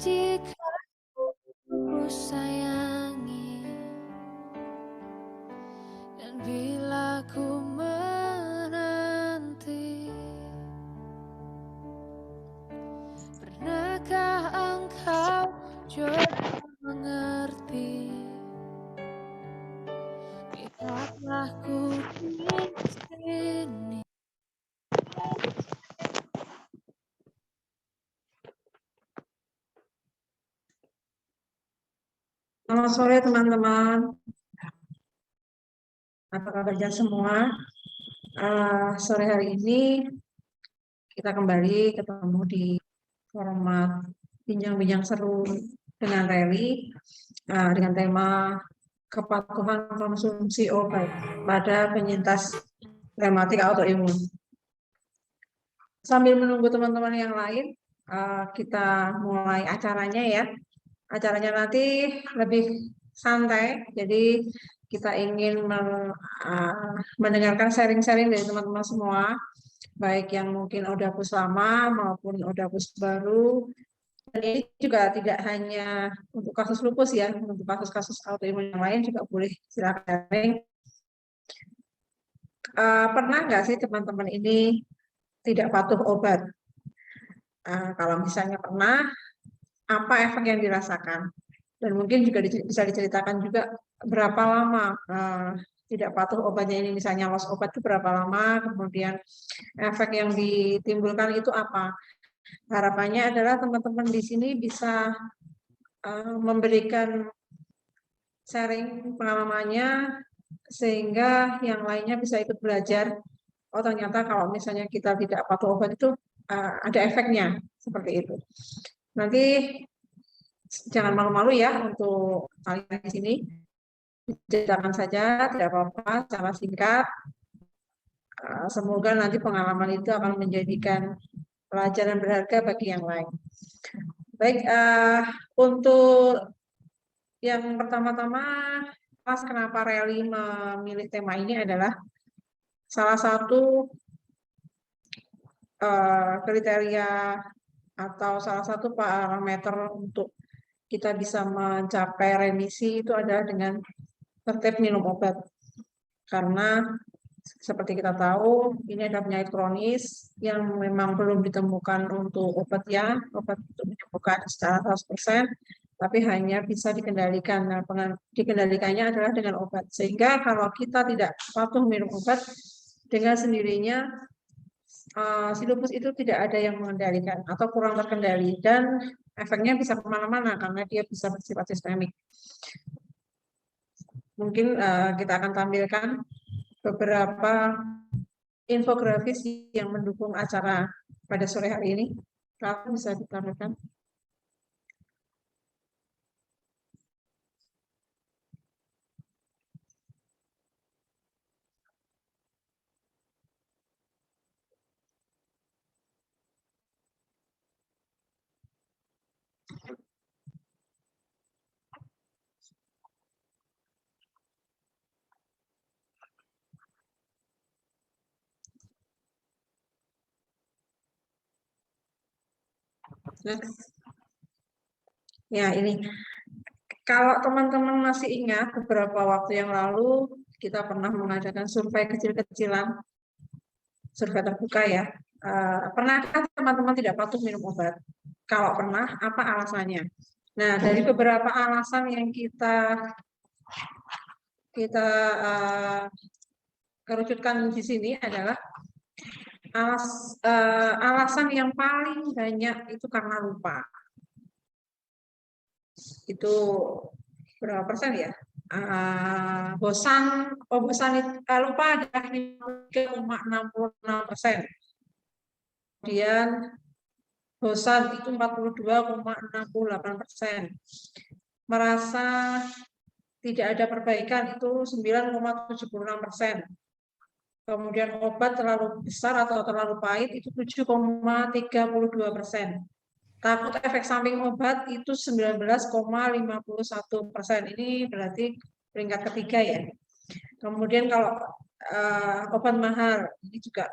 Jika ku sayangi dan bila ku menanti, pernahkah engkau coba mengerti? Lihatlah ku di sini. Selamat sore teman-teman, apa kabarnya semua? Sore hari ini kita kembali ketemu di format bincang-bincang seru dengan Reli dengan tema kepatuhan konsumsi obat pada penyintas rematik autoimun. Sambil menunggu teman-teman yang lain, kita mulai acaranya ya. Acaranya nanti lebih santai, jadi kita ingin mendengarkan sharing-sharing dari teman-teman semua, baik yang mungkin odapus lama maupun odapus baru. Dan ini juga tidak hanya untuk kasus lupus ya, untuk kasus-kasus autoimun yang lain juga boleh silakan sharing. Pernah nggak sih teman-teman ini tidak patuh obat? Kalau misalnya pernah, apa efek yang dirasakan? Dan mungkin juga bisa diceritakan juga berapa lama tidak patuh obatnya ini, misalnya loss obat itu berapa lama, kemudian efek yang ditimbulkan itu apa. Harapannya adalah teman-teman di sini bisa memberikan sharing pengalamannya sehingga yang lainnya bisa ikut belajar. Oh ternyata kalau misalnya kita tidak patuh obat itu ada efeknya seperti itu. Nanti jangan malu-malu ya untuk kalian di sini. Ceritakan saja, tidak apa-apa, secara singkat. Semoga nanti pengalaman itu akan menjadikan pelajaran berharga bagi yang lain. Baik, untuk yang pertama-tama, kenapa Reli memilih tema ini adalah salah satu kriteria atau salah satu parameter untuk kita bisa mencapai remisi itu adalah dengan tertib minum obat. Karena seperti kita tahu, ini adalah penyakit kronis yang memang belum ditemukan untuk obatnya, obat untuk menyembuhkan secara 100%, tapi hanya bisa dikendalikan. Nah, dikendalikannya adalah dengan obat. Sehingga kalau kita tidak patuh minum obat, dengan sendirinya si lupus itu tidak ada yang mengendalikan atau kurang terkendali, dan efeknya bisa kemana-mana karena dia bisa bersifat sistemik. Mungkin kita akan tampilkan beberapa infografis yang mendukung acara pada sore hari ini. Kalau bisa ditampilkan. Ya, ini. Kalau teman-teman masih ingat, beberapa waktu yang lalu kita pernah mengadakan survei kecil-kecilan, survei terbuka ya. Pernahkah teman-teman tidak patuh minum obat? Kalau pernah, apa alasannya? Nah, dari beberapa alasan yang kita kerucutkan di sini adalah alasan yang paling banyak itu karena lupa. Itu berapa persen ya? Bosan lupa adalah 53,66%. Kemudian bosan itu 42,68%. Merasa tidak ada perbaikan itu 9,76%. Kemudian obat terlalu besar atau terlalu pahit itu 7,32%. Takut efek samping obat itu 19,51%. Ini berarti peringkat ketiga ya. Kemudian kalau obat mahal ini juga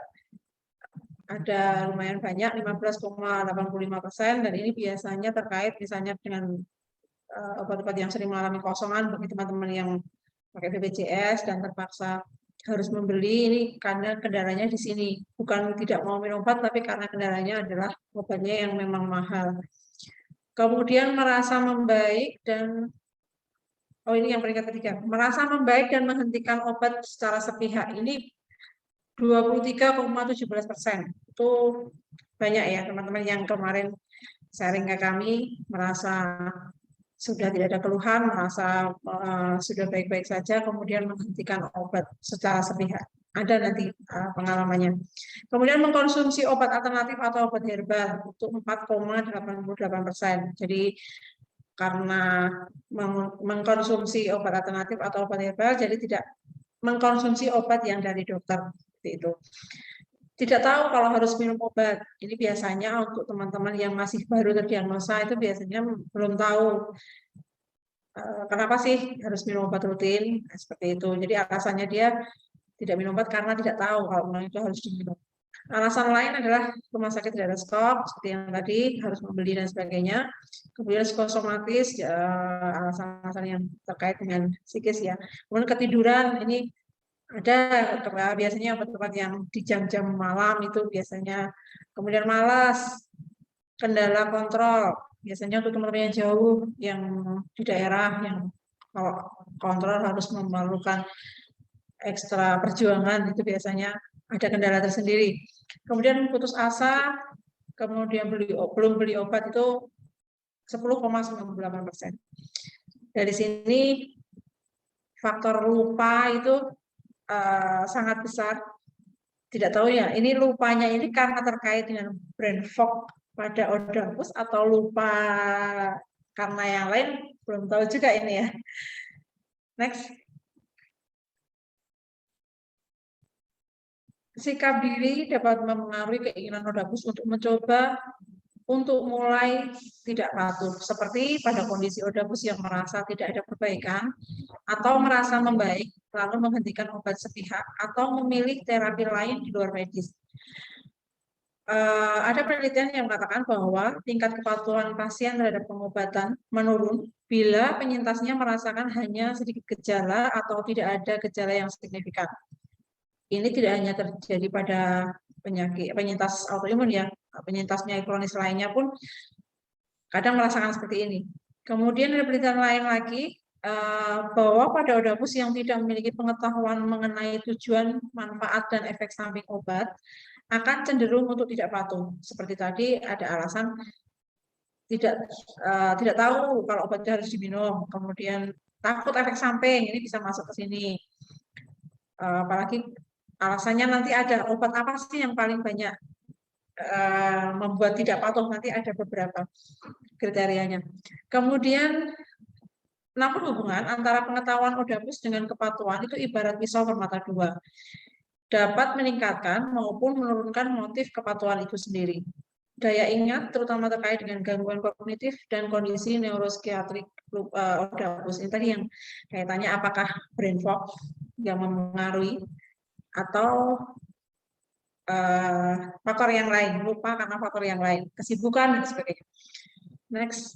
ada lumayan banyak 15,85%, dan ini biasanya terkait misalnya dengan obat-obat yang sering mengalami kosongan bagi teman-teman yang pakai BPJS dan terpaksa harus membeli ini karena kendalanya di sini. Bukan tidak mau minum obat, tapi karena kendalanya adalah obatnya yang memang mahal. Kemudian merasa membaik dan ini yang peringkat ketiga, merasa membaik dan menghentikan obat secara sepihak. Ini 23,17%. Itu banyak ya teman-teman yang kemarin sharing ke kami, merasa sudah tidak ada keluhan, merasa sudah baik-baik saja, kemudian menghentikan obat secara sepihak. Ada nanti pengalamannya. Kemudian mengkonsumsi obat alternatif atau obat herbal untuk 4,88%. Jadi karena mengkonsumsi obat alternatif atau obat herbal, jadi tidak mengkonsumsi obat yang dari dokter. Seperti itu. Tidak tahu kalau harus minum obat. Ini biasanya untuk teman-teman yang masih baru terdiagnosa itu biasanya belum tahu kenapa sih harus minum obat rutin, seperti itu. Jadi alasannya dia tidak minum obat karena tidak tahu kalau memang itu harus diminum. Alasan lain adalah rumah sakit tidak ada stok, seperti yang tadi, harus membeli dan sebagainya. Kemudian psikosomatis, alasan-alasan yang terkait dengan psikis ya. Kemudian ketiduran, ini ada biasanya obat-obat yang di jam-jam malam itu biasanya. Kemudian malas, kendala kontrol, biasanya untuk teman-teman yang jauh, yang di daerah, yang kalau kontrol harus memerlukan ekstra perjuangan, itu biasanya ada kendala tersendiri. Kemudian putus asa, kemudian belum beli obat itu 10,98%. Dari sini faktor lupa itu sangat besar. Tidak tahu ya, ini lupanya ini karena terkait dengan brain fog pada Oedipus atau lupa karena yang lain, belum tahu juga ini ya. Next. Sikap diri dapat mempengaruhi keinginan Oedipus untuk mencoba untuk mulai tidak patuh, seperti pada kondisi Oedipus yang merasa tidak ada perbaikan atau merasa membaik, lalu menghentikan obat sepihak atau memilih terapi lain di luar medis. Ada penelitian yang mengatakan bahwa tingkat kepatuhan pasien terhadap pengobatan menurun bila penyintasnya merasakan hanya sedikit gejala atau tidak ada gejala yang signifikan. Ini tidak hanya terjadi pada penyintas autoimun ya, penyintasnya kronis lainnya pun kadang merasakan seperti ini. Kemudian ada penelitian lain lagi bahwa pada Oedipus yang tidak memiliki pengetahuan mengenai tujuan, manfaat, dan efek samping obat akan cenderung untuk tidak patuh. Seperti tadi ada alasan tidak tahu kalau obatnya harus diminum, kemudian takut efek samping, ini bisa masuk ke sini. Apalagi alasannya nanti ada obat apa sih yang paling banyak membuat tidak patuh, nanti ada beberapa kriterianya. Kemudian namun hubungan antara pengetahuan Oedipus dengan kepatuhan itu ibarat pisau bermata dua, dapat meningkatkan maupun menurunkan motif kepatuhan itu sendiri. Daya ingat terutama terkait dengan gangguan kognitif dan kondisi neuropsikiatrik Oedipus. Ini tadi yang kaitannya apakah brain fog yang mempengaruhi atau faktor yang lain, lupa karena faktor yang lain, kesibukan dan sebagainya. Next.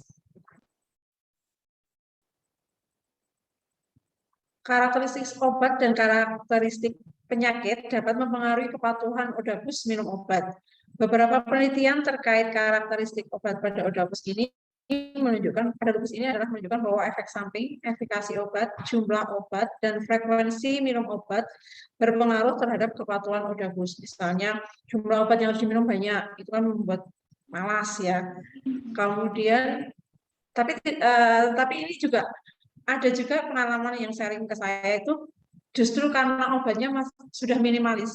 Karakteristik obat dan karakteristik penyakit dapat mempengaruhi kepatuhan Oedipus minum obat. Beberapa penelitian terkait karakteristik obat pada Oedipus ini menunjukkan bahwa efek samping, efikasi obat, jumlah obat, dan frekuensi minum obat berpengaruh terhadap kepatuhan Oedipus. Misalnya jumlah obat yang harus diminum banyak, itu kan membuat malas ya. Kemudian tapi ini juga ada juga pengalaman yang sharing ke saya itu justru karena obatnya sudah minimalis.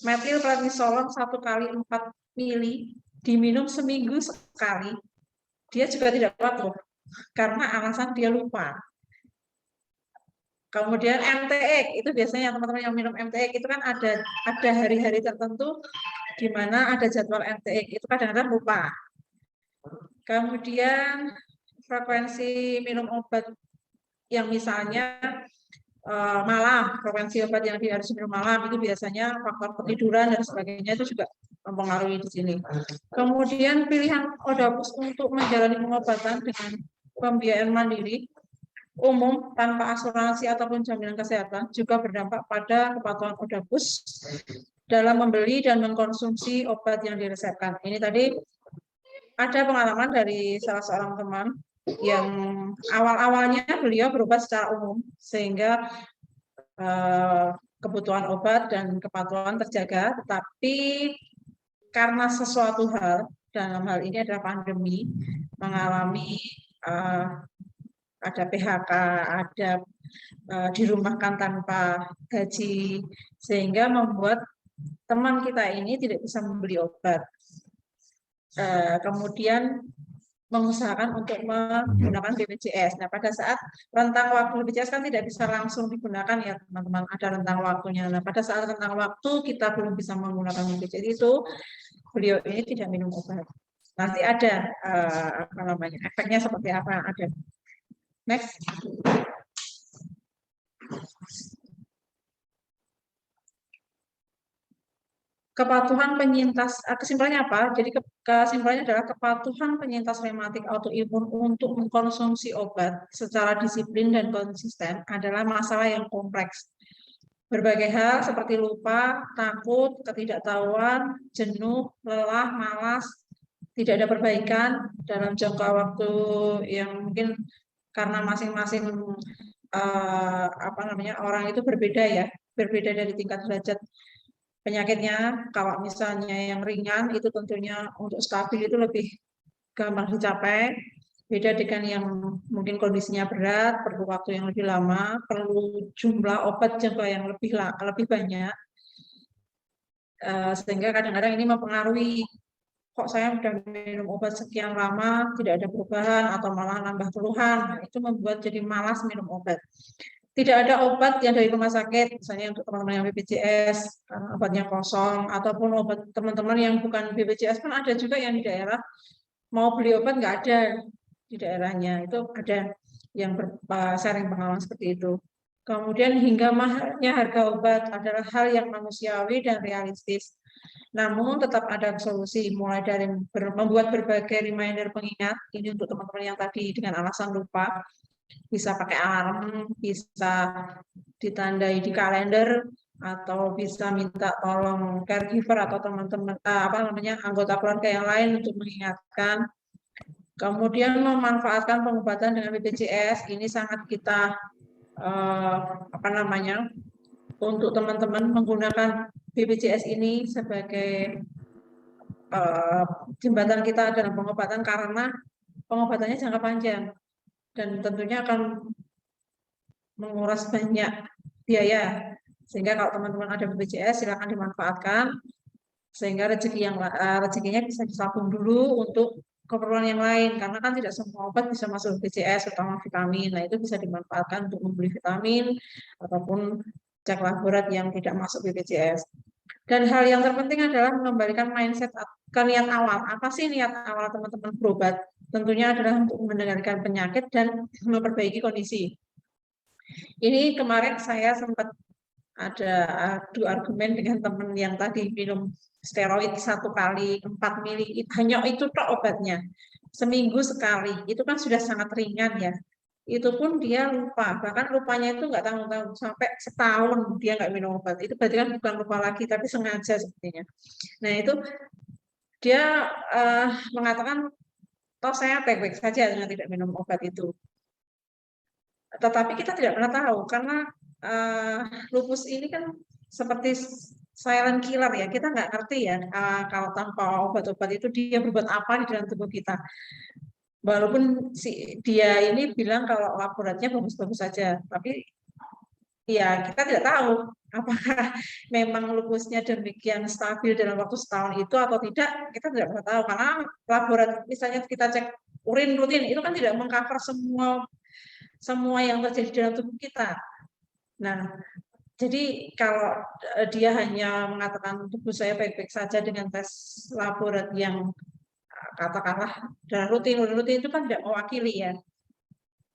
Metilprednisolon 1 kali 4 mili diminum seminggu sekali, dia juga tidak patuh karena alasan dia lupa. Kemudian MTX, itu biasanya teman-teman yang minum MTX itu kan ada hari-hari tertentu di mana ada jadwal MTX, itu kadang-kadang lupa. Kemudian frekuensi minum obat yang misalnya malam, frekuensi obat yang harus minum malam itu biasanya faktor ketiduran dan sebagainya itu juga mempengaruhi di sini. Kemudian pilihan Odapus untuk menjalani pengobatan dengan pembiayaan mandiri umum tanpa asuransi ataupun jaminan kesehatan juga berdampak pada kepatuhan Odapus dalam membeli dan mengkonsumsi obat yang diresepkan. Ini tadi ada pengalaman dari salah seorang teman yang awal-awalnya beliau berobat secara umum sehingga kebutuhan obat dan kepatuhan terjaga, tetapi karena sesuatu hal, dalam hal ini adalah pandemi, mengalami ada PHK, ada dirumahkan tanpa gaji, sehingga membuat teman kita ini tidak bisa membeli obat. Kemudian mengusahakan untuk menggunakan BPJS. Nah, pada saat rentang waktu BPJS kan tidak bisa langsung digunakan ya teman-teman, ada rentang waktunya. Nah, pada saat rentang waktu kita belum bisa menggunakan BPJS itu, beliau ini tidak minum obat. Nanti ada apa namanya efeknya seperti apa yang ada. Next. Kepatuhan penyintas, kesimpulannya apa? Jadi kesimpulannya adalah kepatuhan penyintas rematik autoimun untuk mengkonsumsi obat secara disiplin dan konsisten adalah masalah yang kompleks. Berbagai hal seperti lupa, takut, ketidaktahuan, jenuh, lelah, malas, tidak ada perbaikan dalam jangka waktu yang mungkin karena masing-masing orang itu berbeda ya, berbeda dari tingkat derajat penyakitnya. Kalau misalnya yang ringan itu tentunya untuk stabil itu lebih gampang dicapai, beda dengan yang mungkin kondisinya berat, perlu waktu yang lebih lama, perlu jumlah obat jangka yang lebih banyak, sehingga kadang-kadang ini mempengaruhi, kok saya sudah minum obat sekian lama tidak ada perubahan atau malah nambah keluhan. Nah, itu membuat jadi malas minum obat. Tidak ada obat yang dari rumah sakit, misalnya untuk teman-teman yang BPJS, obatnya kosong, ataupun obat teman-teman yang bukan BPJS kan ada juga yang di daerah mau beli obat nggak ada di daerahnya, itu ada yang sharing pengalaman seperti itu. Kemudian hingga mahalnya harga obat adalah hal yang manusiawi dan realistis. Namun tetap ada solusi, mulai dari membuat berbagai reminder pengingat, ini untuk teman-teman yang tadi dengan alasan lupa, bisa pakai alarm, bisa ditandai di kalender, atau bisa minta tolong caregiver atau teman-teman anggota keluarga yang lain untuk mengingatkan. Kemudian memanfaatkan pengobatan dengan BPJS ini sangat kita untuk teman-teman menggunakan BPJS ini sebagai jembatan kita dalam pengobatan, karena pengobatannya jangka panjang dan tentunya akan menguras banyak biaya, sehingga kalau teman-teman ada BPJS silakan dimanfaatkan sehingga rezekinya bisa disabung dulu untuk keperluan yang lain, karena kan tidak semua obat bisa masuk BPJS, terutama vitamin. Nah, itu bisa dimanfaatkan untuk membeli vitamin ataupun cek laborat yang tidak masuk BPJS. Dan hal yang terpenting adalah mengembalikan mindset ke niat awal. Apa sih niat awal teman-teman berobat? Tentunya adalah untuk mengendalikan penyakit dan memperbaiki kondisi. Ini kemarin saya sempat ada adu argumen dengan teman yang tadi minum steroid 1 kali 4 mili, hanya itu tok obatnya. Seminggu sekali, itu kan sudah sangat ringan ya. Itu pun dia lupa, bahkan lupanya itu nggak tanggung-tanggung, sampai setahun dia nggak minum obat. Itu berarti kan bukan lupa lagi, tapi sengaja sepertinya. Nah, itu dia mengatakan, toh saya baik-baik saja dengan tidak minum obat itu. Tetapi kita tidak pernah tahu, karena lupus ini kan seperti silent killer ya, kita nggak ngerti ya kalau tanpa obat-obat itu dia berbuat apa di dalam tubuh kita. Walaupun dia ini bilang kalau laboratnya bagus-bagus saja, tapi ya kita tidak tahu apakah memang lupusnya demikian stabil dalam waktu setahun itu atau tidak, kita tidak pernah tahu, karena laborat misalnya kita cek urin rutin itu kan tidak mengcover semua yang terjadi dalam tubuh kita. Nah, jadi kalau dia hanya mengatakan tubuh saya baik-baik saja dengan tes laborat yang katakanlah darah rutin itu kan tidak mewakili ya.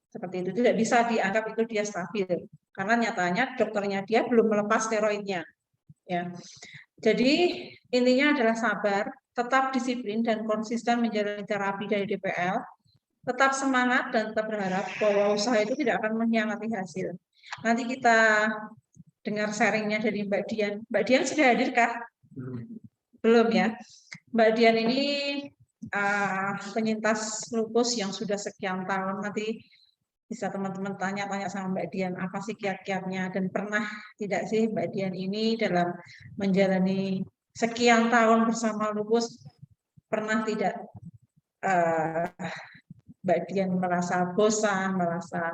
Seperti itu tidak bisa dianggap itu dia stabil, karena nyatanya dokternya dia belum melepas steroidnya. Ya. Jadi intinya adalah sabar, tetap disiplin dan konsisten menjalani terapi dari DPL, tetap semangat dan tetap berharap bahwa usaha itu tidak akan mengkhianati hasil. Nanti kita dengar sharingnya dari Mbak Dian. Mbak Dian sudah hadir kah? Belum ya. Mbak Dian ini penyintas lupus yang sudah sekian tahun. Nanti bisa teman-teman tanya-tanya sama Mbak Dian apa sih kiat-kiatnya, dan pernah tidak sih Mbak Dian ini dalam menjalani sekian tahun bersama lupus, pernah tidak Mbak Dian merasa bosan, merasa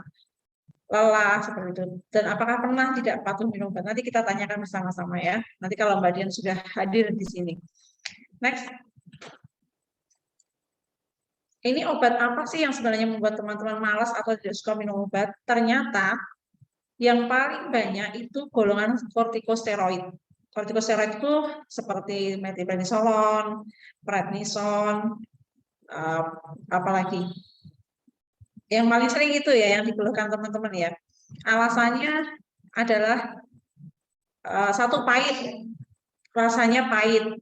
lelah seperti itu, dan apakah pernah tidak patuh minum obat? Nanti kita tanyakan bersama-sama ya. Nanti kalau Mbak Dian sudah hadir di sini. Next. Ini obat apa sih yang sebenarnya membuat teman-teman malas atau tidak suka minum obat? Ternyata yang paling banyak itu golongan kortikosteroid. Kortikosteroid itu seperti methylprednisolon, prednison, apalagi. Yang paling sering itu ya yang dikeluhkan teman-teman ya. Alasannya adalah satu, pahit, rasanya pahit.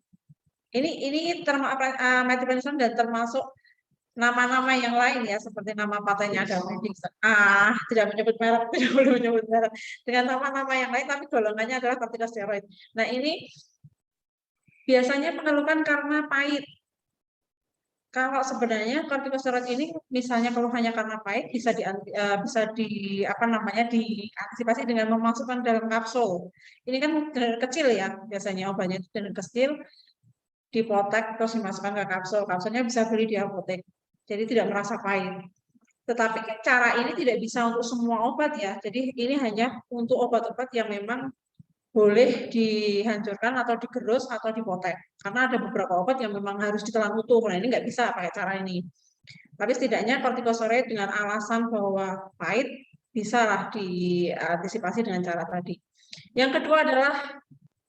Ini methylprednisolon dan termasuk nama-nama yang lain ya, seperti nama patentnya ada tidak menyebut merek, tidak boleh menyebut merek, dengan nama-nama yang lain, tapi golongannya adalah kortikosteroid. Nah, ini biasanya mengeluhkan karena pahit. Kalau sebenarnya kortikosteroid ini misalnya keluhannya karena pahit bisa diantisipasi dengan memasukkan dalam kapsul. Ini kan kecil ya, biasanya obatnya itu dan kecil, dipotek terus dimasukkan ke kapsul. Kapsulnya bisa beli di apotek. Jadi tidak merasa pahit. Tetapi cara ini tidak bisa untuk semua obat ya. Jadi ini hanya untuk obat-obat yang memang boleh dihancurkan atau digerus atau dipotek. Karena ada beberapa obat yang memang harus ditelan utuh. Nah, ini nggak bisa pakai cara ini. Tapi setidaknya kortikosteroid dengan alasan bahwa pahit bisalah diantisipasi dengan cara tadi. Yang kedua adalah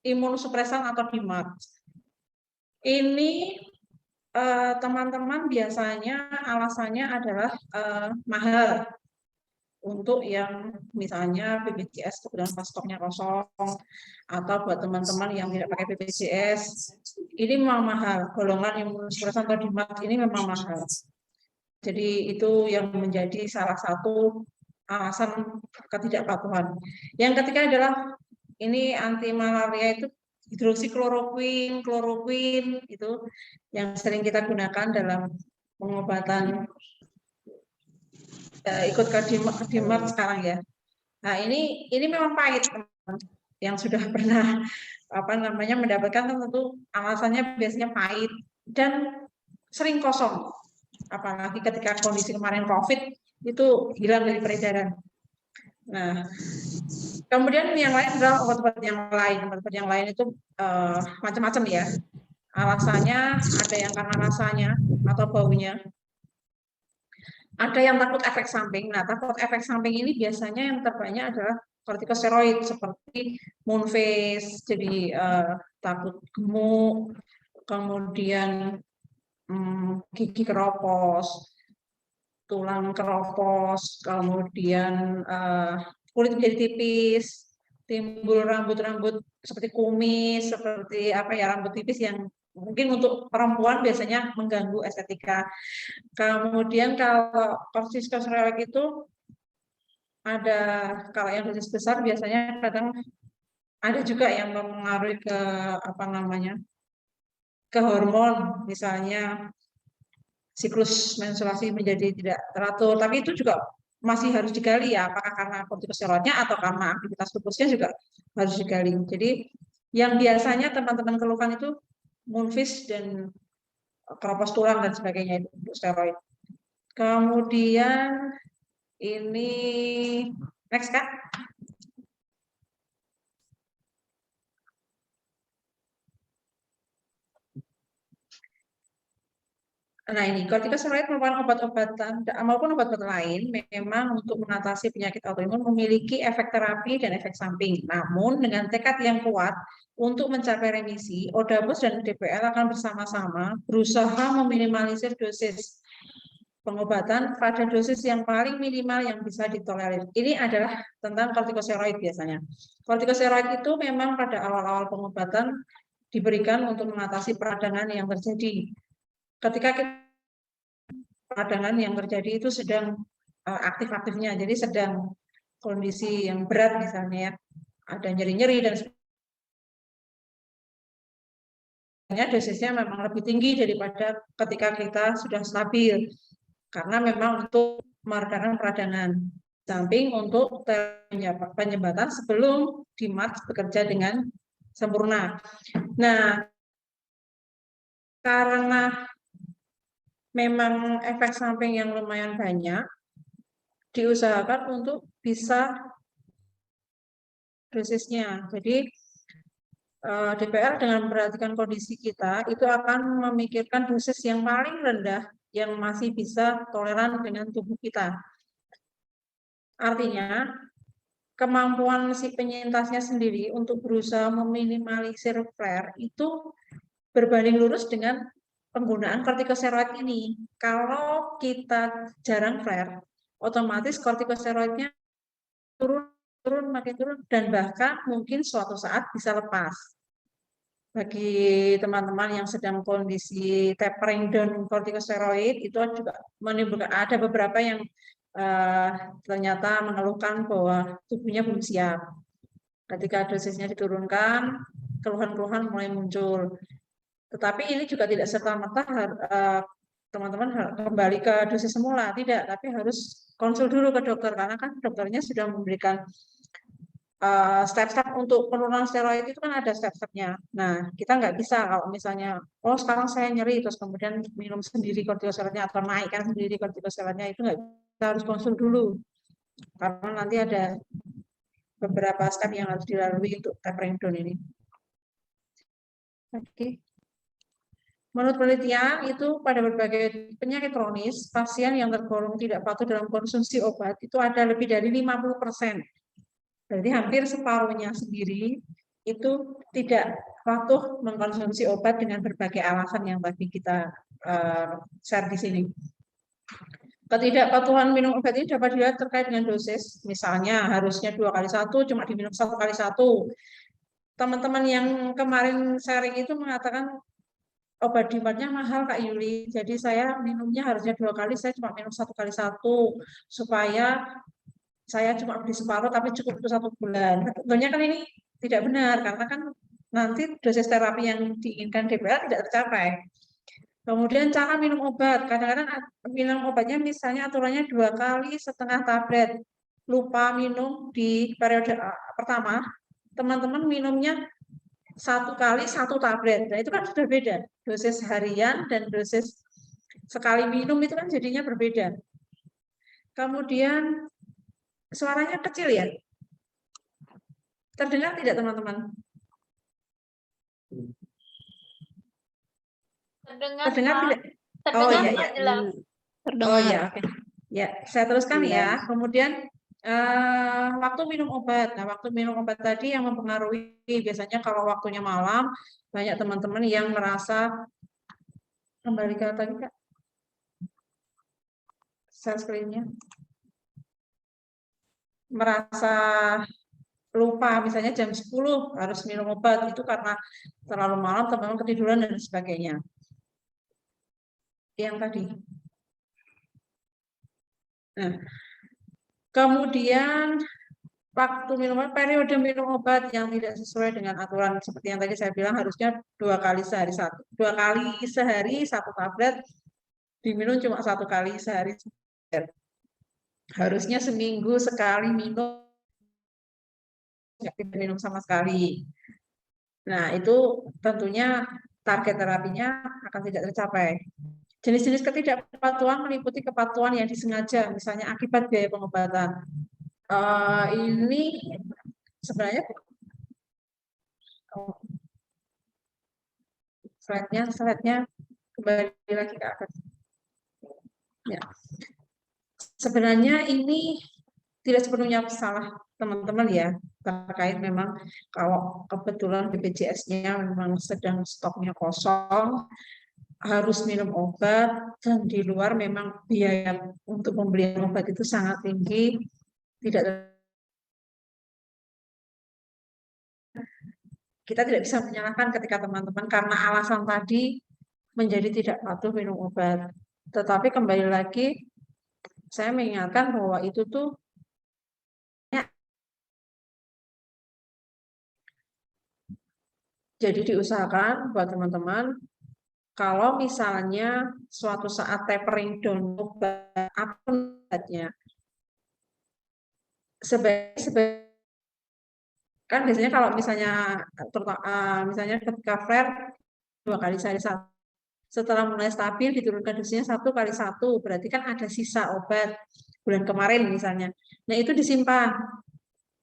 imunosupresan atau DMARD. Ini teman-teman biasanya alasannya adalah mahal. Untuk yang misalnya BPJS kemudian pas stoknya kosong, atau buat teman-teman yang tidak pakai BPJS, ini memang mahal. Golongan imunosupresan atau DMARD ini memang mahal. Jadi itu yang menjadi salah satu alasan ketidakpatuhan. Yang ketiga adalah ini anti malaria itu hidroksikloroquine, kloroquine itu yang sering kita gunakan dalam pengobatan ikut ke DMARD sekarang ya. Nah, ini memang pahit, teman-teman. Yang sudah pernah mendapatkan tentu alasannya biasanya pahit dan sering kosong. Apalagi ketika kondisi kemarin COVID itu hilang dari peredaran. Nah, kemudian yang lain adalah obat-obat yang lain. Obat-obat yang lain itu macam-macam ya. Alasannya ada yang karena rasanya atau baunya. Ada yang takut efek samping. Nah, takut efek samping ini biasanya yang terbanyak adalah kortikosteroid seperti moonface, jadi takut gemuk, kemudian gigi keropos, tulang keropos, kemudian kulit menjadi tipis, timbul rambut-rambut seperti kumis, seperti rambut tipis yang mungkin untuk perempuan biasanya mengganggu estetika. Kemudian kalau kortikosteroid itu ada, kalau yang dosis besar biasanya kadang ada juga yang mempengaruhi ke ke hormon, misalnya siklus menstruasi menjadi tidak teratur. Tapi itu juga masih harus digali ya, apakah karena kortikosteroidnya atau karena aktivitas lupusnya juga harus digali. Jadi yang biasanya teman-teman keluhkan itu moonfish dan keropos tulang dan sebagainya itu untuk steroid. Kemudian ini next Kak. Nah, ini kortikosteroid merupakan obat-obatan maupun obat-obatan lain memang untuk mengatasi penyakit autoimun memiliki efek terapi dan efek samping. Namun dengan tekad yang kuat untuk mencapai remisi, ODAPUS dan DPL akan bersama-sama berusaha meminimalisir dosis pengobatan pada dosis yang paling minimal yang bisa ditolerir. Ini adalah tentang kortikosteroid biasanya. Kortikosteroid itu memang pada awal-awal pengobatan diberikan untuk mengatasi peradangan yang terjadi. Ketika peradangan yang terjadi itu sedang aktif-aktifnya, jadi sedang kondisi yang berat misalnya ya, ada nyeri-nyeri dan sebagainya, dosisnya memang lebih tinggi daripada ketika kita sudah stabil, karena memang untuk meredakan peradangan. Samping untuk penyebatan sebelum DMARD bekerja dengan sempurna. Nah, karena memang efek samping yang lumayan banyak, diusahakan untuk bisa dosisnya. Jadi DPR dengan memperhatikan kondisi kita itu akan memikirkan dosis yang paling rendah yang masih bisa toleran dengan tubuh kita. Artinya, kemampuan si penyintasnya sendiri untuk berusaha meminimalisir flare itu berbanding lurus dengan penggunaan kortikosteroid ini. Kalau kita jarang flare, otomatis kortikosteroidnya turun, makin turun, dan bahkan mungkin suatu saat bisa lepas. Bagi teman-teman yang sedang kondisi tapering down kortikosteroid, itu juga menimbulkan, ada beberapa yang ternyata mengeluhkan bahwa tubuhnya belum siap. Ketika dosisnya diturunkan, keluhan-keluhan mulai muncul. Tetapi ini juga tidak serta-merta teman-teman kembali ke dosis semula, tidak, tapi harus konsul dulu ke dokter, karena kan dokternya sudah memberikan step-step untuk penurunan steroid itu kan ada step-stepnya. Nah, kita nggak bisa kalau misalnya, oh sekarang saya nyeri, terus kemudian minum sendiri kortikosteroidnya atau naikkan sendiri kortikosteroidnya, itu nggak, kita harus konsul dulu. Karena nanti ada beberapa step yang harus dilalui untuk tapering down ini. Oke. Menurut penelitian, itu pada berbagai penyakit kronis, pasien yang tergolong tidak patuh dalam konsumsi obat itu ada lebih dari 50%. Berarti hampir separuhnya sendiri itu tidak patuh mengkonsumsi obat dengan berbagai alasan yang tadi kita share di sini. Ketidakpatuhan minum obat ini dapat dilihat terkait dengan dosis, misalnya harusnya 2 kali 1, cuma diminum 1 kali 1. Teman-teman yang kemarin sharing itu mengatakan obat DMARD-nya mahal Kak Yuli, jadi saya minumnya harusnya 2 kali, saya cuma minum 1 kali 1, supaya saya cuma beli separuh tapi cukup untuk 1 bulan. Tentunya kan ini tidak benar, karena kan nanti dosis terapi yang diinginkan DPR tidak tercapai. Kemudian cara minum obat, kadang-kadang minum obatnya misalnya aturannya 2 kali setengah tablet, lupa minum di periode pertama, teman-teman minumnya 1 kali 1 tablet. Nah, itu kan sudah beda. Dosis harian dan dosis sekali minum itu kan jadinya berbeda. Kemudian suaranya kecil ya. Terdengar tidak teman-teman? Terdengar, Terdengar Kak. tidak? Oh Terdengar, iya, Kak, ya. jelas. Oh Terdengar. ya, oke. Ya, saya teruskan ya. Iya. Kemudian waktu minum obat. Nah, waktu minum obat tadi yang mempengaruhi, biasanya kalau waktunya malam, banyak teman-teman yang merasa, kembali ke tadi Kak, share screen-nya, merasa lupa, misalnya jam 10 harus minum obat, itu karena terlalu malam, teman-teman ketiduran dan sebagainya. Yang tadi. Nah, kemudian waktu minum obat, periode minum obat yang tidak sesuai dengan aturan seperti yang tadi saya bilang, harusnya 2 kali sehari 1 tablet, diminum cuma 1 kali sehari. Harusnya seminggu sekali minum, nggak tidak minum sama sekali. Nah, itu tentunya target terapinya akan tidak tercapai. Jenis-jenis ketidakpatuhan meliputi kepatuhan yang disengaja, misalnya akibat biaya pengobatan. Ini sebenarnya slide-nya kembali lagi ke atas. Ya. Sebenarnya ini tidak sepenuhnya salah teman-teman ya, terkait memang kalau kebetulan BPJS-nya memang sedang stoknya kosong, harus minum obat, dan di luar memang biaya untuk pembelian obat itu sangat tinggi, tidak kita tidak bisa menyalahkan ketika teman-teman karena alasan tadi menjadi tidak patuh minum obat. Tetapi kembali lagi, saya mengingatkan bahwa itu tuh ya, jadi diusahakan buat teman-teman kalau misalnya suatu saat tapering down obat apapun obatnya, sebaik kan biasanya kalau misalnya misalnya ketika flare 2 kali sehari satu, setelah mulai stabil diturunkan dosisnya 1 kali 1, berarti kan ada sisa obat bulan kemarin misalnya. Nah itu disimpan,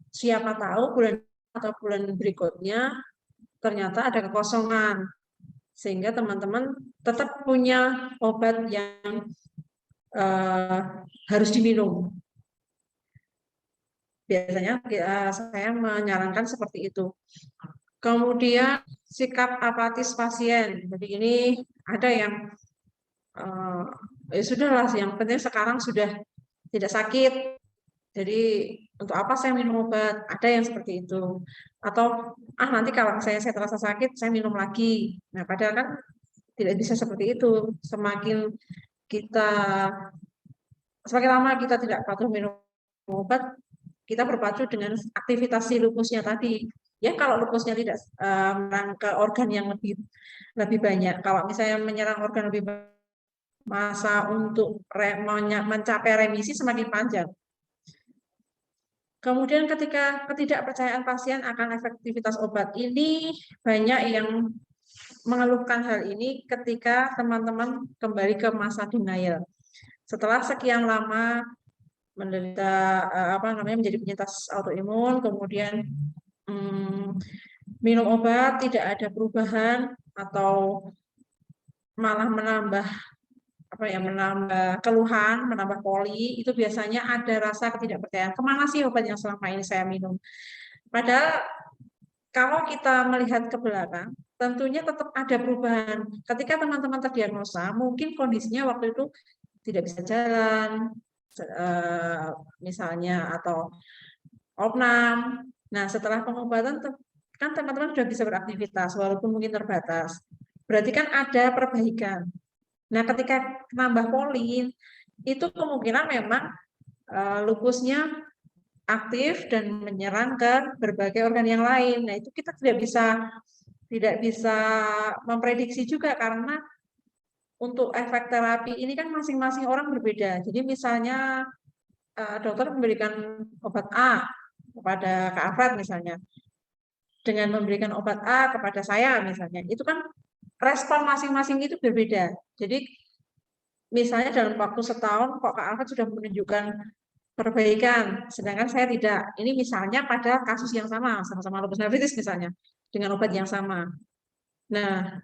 siapa tahu bulan atau bulan berikutnya ternyata ada kekosongan, sehingga teman-teman tetap punya obat yang uh, harus diminum. Biasanya saya menyarankan seperti itu. Kemudian sikap apatis pasien. Jadi ini ada yang ya sudahlah, yang penting sekarang sudah tidak sakit. Jadi untuk apa saya minum obat? Ada yang seperti itu. Atau nanti kalau saya terasa sakit saya minum lagi. Nah, padahal kan tidak bisa seperti itu. Kita semakin lama kita tidak patuh minum obat, kita berpacu dengan aktivitas si lupusnya tadi. Ya kalau lupusnya tidak menyerang ke organ yang lebih banyak. Kalau misalnya menyerang organ lebih banyak, masa untuk mencapai remisi semakin panjang. Kemudian ketika ketidakpercayaan pasien akan efektivitas obat ini, banyak yang mengeluhkan hal ini ketika teman-teman kembali ke masa denial. Setelah sekian lama menderita menjadi penyintas autoimun, kemudian minum obat tidak ada perubahan atau malah menambah keluhan, menambah poli, itu biasanya ada rasa ketidakpercayaan. Kemana sih obat yang selama ini saya minum? Padahal kalau kita melihat ke belakang, tentunya tetap ada perubahan. Ketika teman-teman terdiagnosa, mungkin kondisinya waktu itu tidak bisa jalan, misalnya, atau opnam. Nah, setelah pengobatan, kan teman-teman sudah bisa beraktivitas, walaupun mungkin terbatas. Berarti kan ada perbaikan. Nah, ketika nambah polin, itu kemungkinan memang lupusnya aktif dan menyerang ke berbagai organ yang lain. Nah, itu kita tidak bisa memprediksi juga karena untuk efek terapi ini kan masing-masing orang berbeda. Jadi misalnya dokter memberikan obat A kepada Kak Afrat misalnya, dengan memberikan obat A kepada saya misalnya, itu kan respon masing-masing itu berbeda. Jadi misalnya dalam waktu setahun kok Kak Alfred sudah menunjukkan perbaikan, sedangkan saya tidak. Ini misalnya pada kasus yang sama-sama lupus nephritis misalnya, dengan obat yang sama. Nah,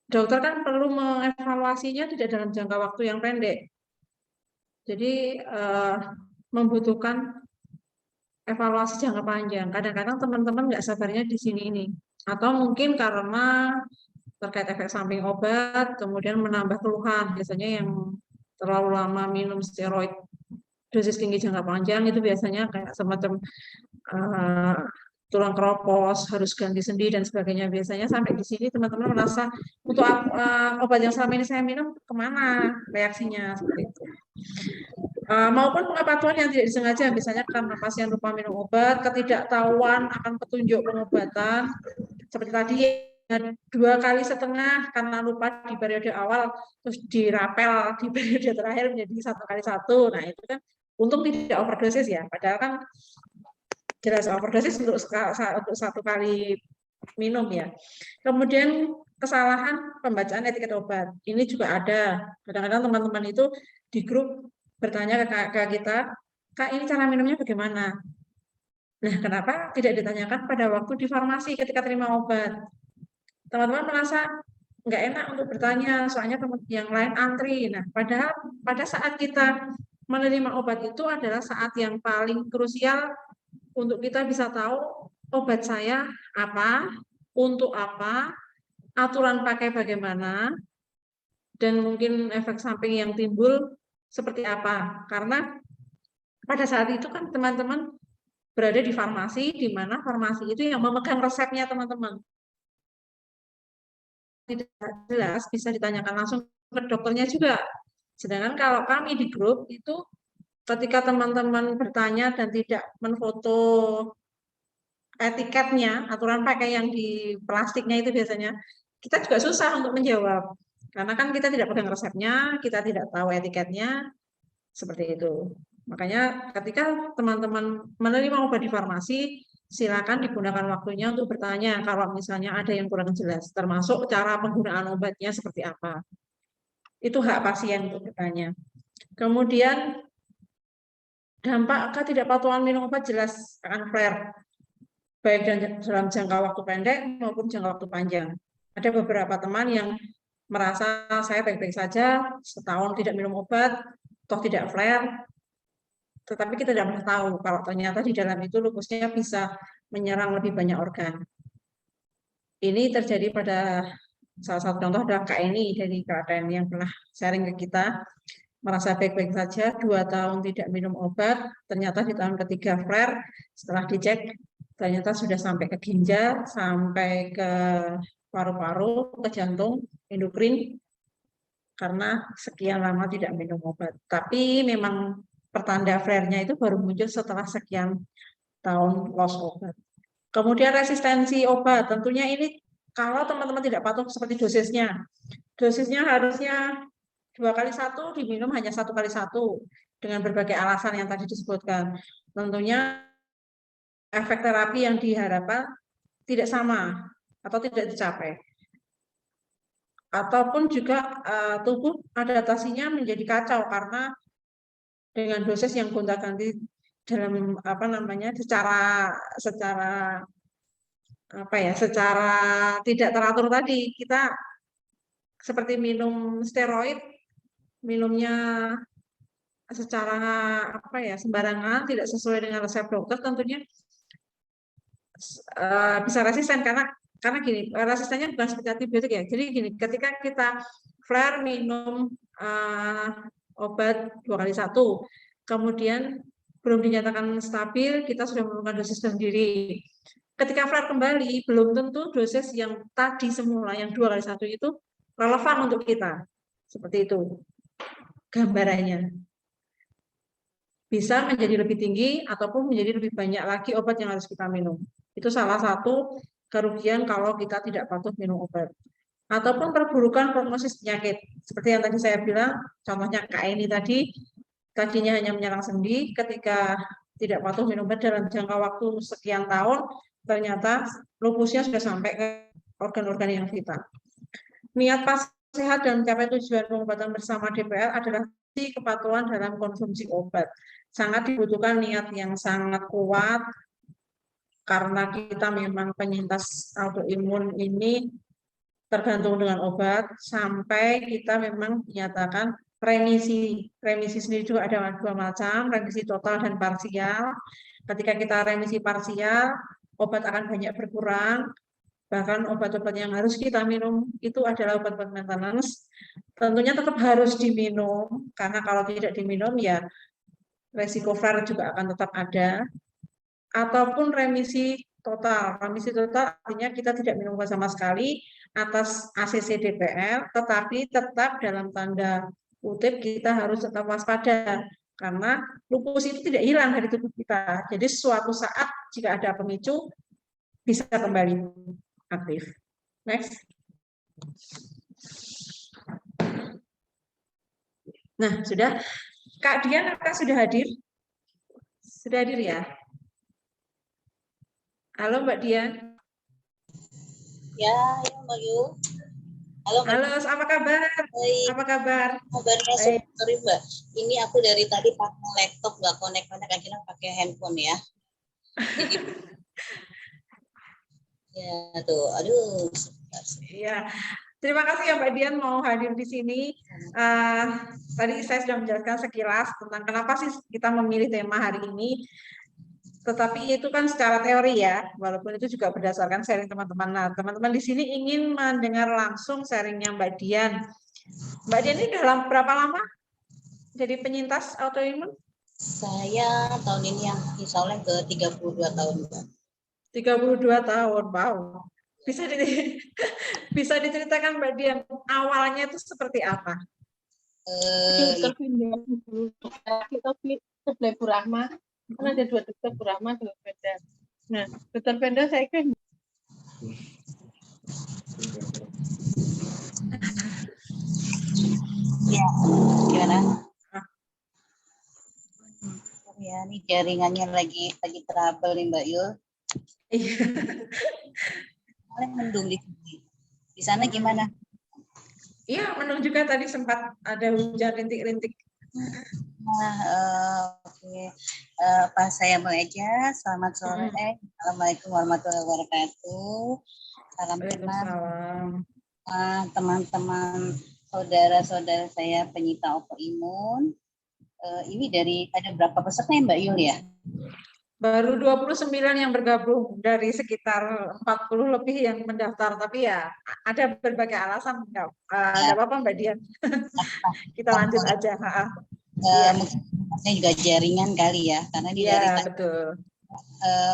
dokter kan perlu mengevaluasinya tidak dalam jangka waktu yang pendek. Jadi membutuhkan evaluasi jangka panjang. Kadang-kadang teman-teman nggak sabarnya di sini ini. Atau mungkin karena terkait efek samping obat, kemudian menambah keluhan. Biasanya yang terlalu lama minum steroid dosis tinggi jangka panjang itu biasanya kayak semacam tulang keropos, harus ganti sendi dan sebagainya. Biasanya sampai di sini teman-teman merasa untuk obat yang selama ini saya minum kemana reaksinya seperti itu. Maupun pengetahuan yang tidak disengaja, misalnya karena pasien lupa minum obat, ketidaktahuan akan petunjuk pengobatan, seperti tadi 2,5 kali karena lupa di periode awal, terus dirapel di periode terakhir menjadi 1 kali 1. Nah itu kan untung tidak overdosis ya, padahal kan jelas overdosis untuk 1 kali minum ya. Kemudian kesalahan pembacaan etiket obat, ini juga ada. Kadang-kadang teman-teman itu di grup bertanya ke kita, Kak ini cara minumnya bagaimana? Nah, kenapa tidak ditanyakan pada waktu di farmasi ketika terima obat? Teman-teman merasa nggak enak untuk bertanya, soalnya teman yang lain antri. Nah, padahal pada saat kita menerima obat itu adalah saat yang paling krusial untuk kita bisa tahu obat saya apa, untuk apa, aturan pakai bagaimana, dan mungkin efek samping yang timbul seperti apa. Karena pada saat itu kan teman-teman berada di farmasi, di mana farmasi itu yang memegang resepnya teman-teman. Tidak jelas bisa ditanyakan langsung ke dokternya juga. Sedangkan kalau kami di grup itu ketika teman-teman bertanya dan tidak menfoto etiketnya, aturan pakai yang di plastiknya itu biasanya, kita juga susah untuk menjawab. Karena kan kita tidak pegang resepnya, kita tidak tahu etiketnya, seperti itu. Makanya ketika teman-teman menerima obat di farmasi, silakan digunakan waktunya untuk bertanya kalau misalnya ada yang kurang jelas, termasuk cara penggunaan obatnya seperti apa. Itu hak pasien untuk bertanya. Kemudian dampak ketidakpatuhan minum obat jelas akan flare, baik dalam jangka waktu pendek maupun jangka waktu panjang. Ada beberapa teman yang merasa saya baik-baik saja, setahun tidak minum obat, toh tidak flare, tetapi kita tidak pernah tahu kalau ternyata di dalam itu lupusnya bisa menyerang lebih banyak organ. Ini terjadi pada salah satu contoh adalah Kak Eni dari Klaten yang pernah sharing ke kita, merasa baik-baik saja, 2 tahun tidak minum obat, ternyata di tahun ketiga flare, setelah dicek ternyata sudah sampai ke ginjal, sampai ke paru-paru, ke jantung, endokrin, karena sekian lama tidak minum obat. Tapi memang pertanda flare-nya itu baru muncul setelah sekian tahun loss obat. Kemudian resistensi obat, tentunya ini kalau teman-teman tidak patuh seperti dosisnya. Dosisnya harusnya 2x1, diminum hanya 1x1 dengan berbagai alasan yang tadi disebutkan. Tentunya efek terapi yang diharapkan tidak sama atau tidak dicapai. Ataupun juga tubuh adaptasinya menjadi kacau karena dengan dosis yang gonta-ganti dalam apa namanya secara tidak teratur tadi, kita seperti minum steroid, minumnya secara sembarangan, tidak sesuai dengan resep dokter, tentunya bisa resisten karena gini, resistennya bukan seperti antibiotik ya. Jadi gini, ketika kita flare minum obat 2x1, kemudian belum dinyatakan stabil, kita sudah menurunkan dosis sendiri. Ketika flare kembali, belum tentu dosis yang tadi semula, yang 2x1 itu relevan untuk kita. Seperti itu gambarannya. Bisa menjadi lebih tinggi ataupun menjadi lebih banyak lagi obat yang harus kita minum. Itu salah satu kerugian kalau kita tidak patuh minum obat. Ataupun perburukan prognosis penyakit. Seperti yang tadi saya bilang, contohnya Kak ini tadi, tadinya hanya menyerang sendi, ketika tidak patuh minum obat dalam jangka waktu sekian tahun, ternyata lupusnya sudah sampai ke organ-organ yang vital. Niat pasien sehat dan mencapai tujuan pengobatan bersama DPR adalah kepatuhan dalam konsumsi obat. Sangat dibutuhkan niat yang sangat kuat, karena kita memang penyintas autoimun ini tergantung dengan obat, sampai kita memang dinyatakan remisi. Remisi sendiri juga ada 2 macam, remisi total dan parsial. Ketika kita remisi parsial, obat akan banyak berkurang, bahkan obat-obat yang harus kita minum itu adalah obat-obat maintenance, tentunya tetap harus diminum, karena kalau tidak diminum ya resiko flare juga akan tetap ada. Ataupun remisi total. Remisi total artinya kita tidak minum obat sama sekali atas ACC DPR, tetapi tetap dalam tanda kutip kita harus tetap waspada, karena lupus itu tidak hilang dari tubuh kita. Jadi suatu saat jika ada pemicu bisa kembali aktif. Next. Nah, sudah. Kak Dian, apakah sudah hadir? Sudah hadir ya? Halo Mbak Dian. Ya, Mbak Yu. Halo, Halo, apa kabar? Baik. Apa kabar? Kabarnya sorry Mbak. Ini aku dari tadi pakai laptop, nggak connect akhirnya pakai handphone ya. Jadi, ya tuh, aduh. Iya. Terima kasih ya Mbak Dian mau hadir di sini. Tadi saya sudah menjelaskan sekilas tentang kenapa sih kita memilih tema hari ini. Tetapi itu kan secara teori ya, walaupun itu juga berdasarkan sharing teman-teman. Nah, teman-teman di sini ingin mendengar langsung sharingnya Mbak Dian. Mbak Dian ini dalam berapa lama jadi penyintas autoimun? Saya tahun ini yang insya Allah ke 32 tahun, Mbak. 32 tahun, wow. Bisa bisa diceritakan Mbak Dian awalnya itu seperti apa? Dokter Finda dulu. Kita sebelah Bu Rahma. Kan ada 2 dokter, Bu Rahma, dokter Fenda. Nah, dokter Fenda saya kan Ya, gimana? Ya, ini jaringannya lagi trouble nih Mbak Yul. Iya. Paling mendung di sini. Di sana gimana? Iya, mendung juga tadi sempat ada hujan rintik-rintik. Nah, oke. Pas saya mulai aja. Selamat sore. Assalamualaikum warahmatullahi wabarakatuh. Salam kenal Waalaikumsalam. teman-teman saudara-saudara saya penyinta autoimun. Ini dari ada berapa peserta ya Mbak Yul ya? Baru 29 yang bergabung dari sekitar 40 lebih yang mendaftar, tapi ya ada berbagai alasan. Ada apa-apa Mbak Dian? Kita lanjut aja. Mungkin saya juga jaringan kali ya, karena di dari Iya, betul.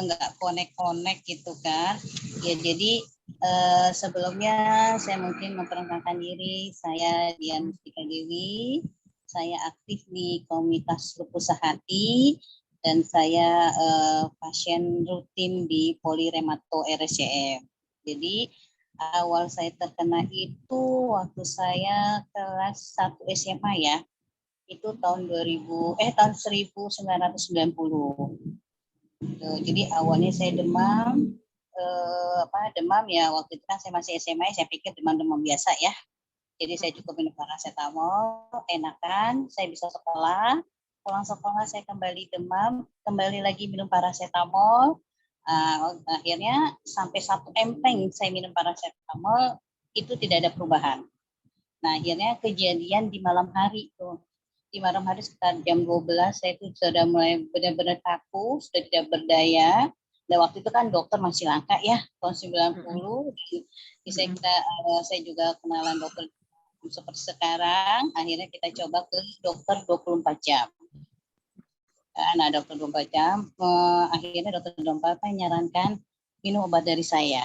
nggak konek-konek gitu kan. Ya jadi sebelumnya saya mungkin memperkenalkan diri, saya Dian Mustika Dewi. Saya aktif di komunitas lupus sehati dan saya pasien rutin di Poliremato RSCM. Jadi awal saya terkena itu waktu saya kelas 1 SMA ya. Itu tahun 1990. Jadi awalnya saya demam, demam ya waktu itu kan saya masih SMA, saya pikir demam-demam biasa ya. Jadi saya cukup minum paracetamol, enakan, saya bisa sekolah. Pulang sekolah saya kembali demam, kembali lagi minum paracetamol. Akhirnya sampai 1 empeng saya minum paracetamol, itu tidak ada perubahan. Nah akhirnya kejadian di malam hari tuh. Di malam hari sekitar jam 12 saya itu sudah mulai benar-benar kaku, sudah tidak berdaya. Dan waktu itu kan dokter masih langka ya, tahun 90. Saya juga kenalan dokter seperti sekarang, akhirnya kita coba ke dokter 24 jam. Nah, dokter 24 jam, akhirnya dokter 24 menyarankan minum obat dari saya.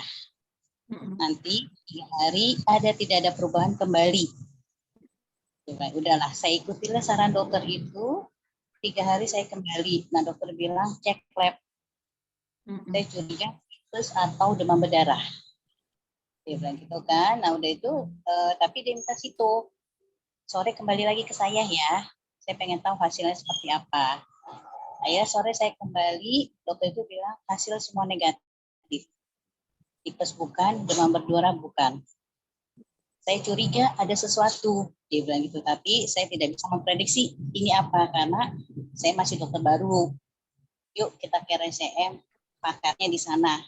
Nanti 3 hari tidak ada perubahan kembali. Udahlah, saya ikutilah saran dokter itu. 3 hari saya kembali. Nah, dokter bilang cek lab. Saya curiga tipes atau demam berdarah. Dia bilang gitu kan. Nah udah itu tapi dia minta situ sore kembali lagi ke saya ya, saya pengen tahu hasilnya seperti apa. Akhirnya sore saya kembali, dokter itu bilang hasil semua negatif, tipes bukan, demam berdarah bukan. Saya curiga ada sesuatu, dia bilang gitu, tapi saya tidak bisa memprediksi ini apa karena saya masih dokter baru. Yuk kita ke RSCM, pakarnya di sana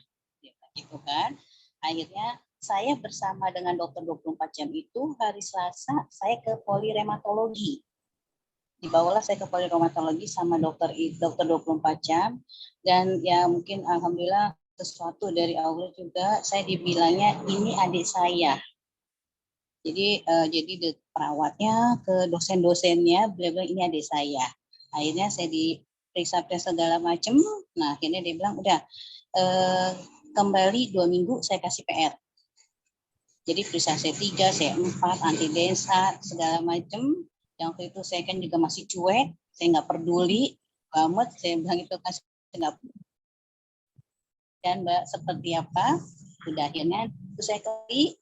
gitu kan. Akhirnya saya bersama dengan dokter 24 jam itu hari Selasa saya ke polirematologi. Dibawalah saya ke polirematologi sama dokter 24 jam dan ya mungkin alhamdulillah sesuatu dari Allah juga saya dibilangnya ini adik saya. Jadi perawatnya ke dosen-dosennya beliau bilang ini adik saya. Akhirnya saya diperiksa segala macam. Nah akhirnya dia bilang udah kembali 2 minggu saya kasih PR. Jadi periksa C3, C4, antidensa, segala macam. Yang waktu itu saya kan juga masih cuek, saya nggak peduli banget. Saya bilang itu kan nggak. Dan Mbak seperti apa? Sudah akhirnya itu saya kembali.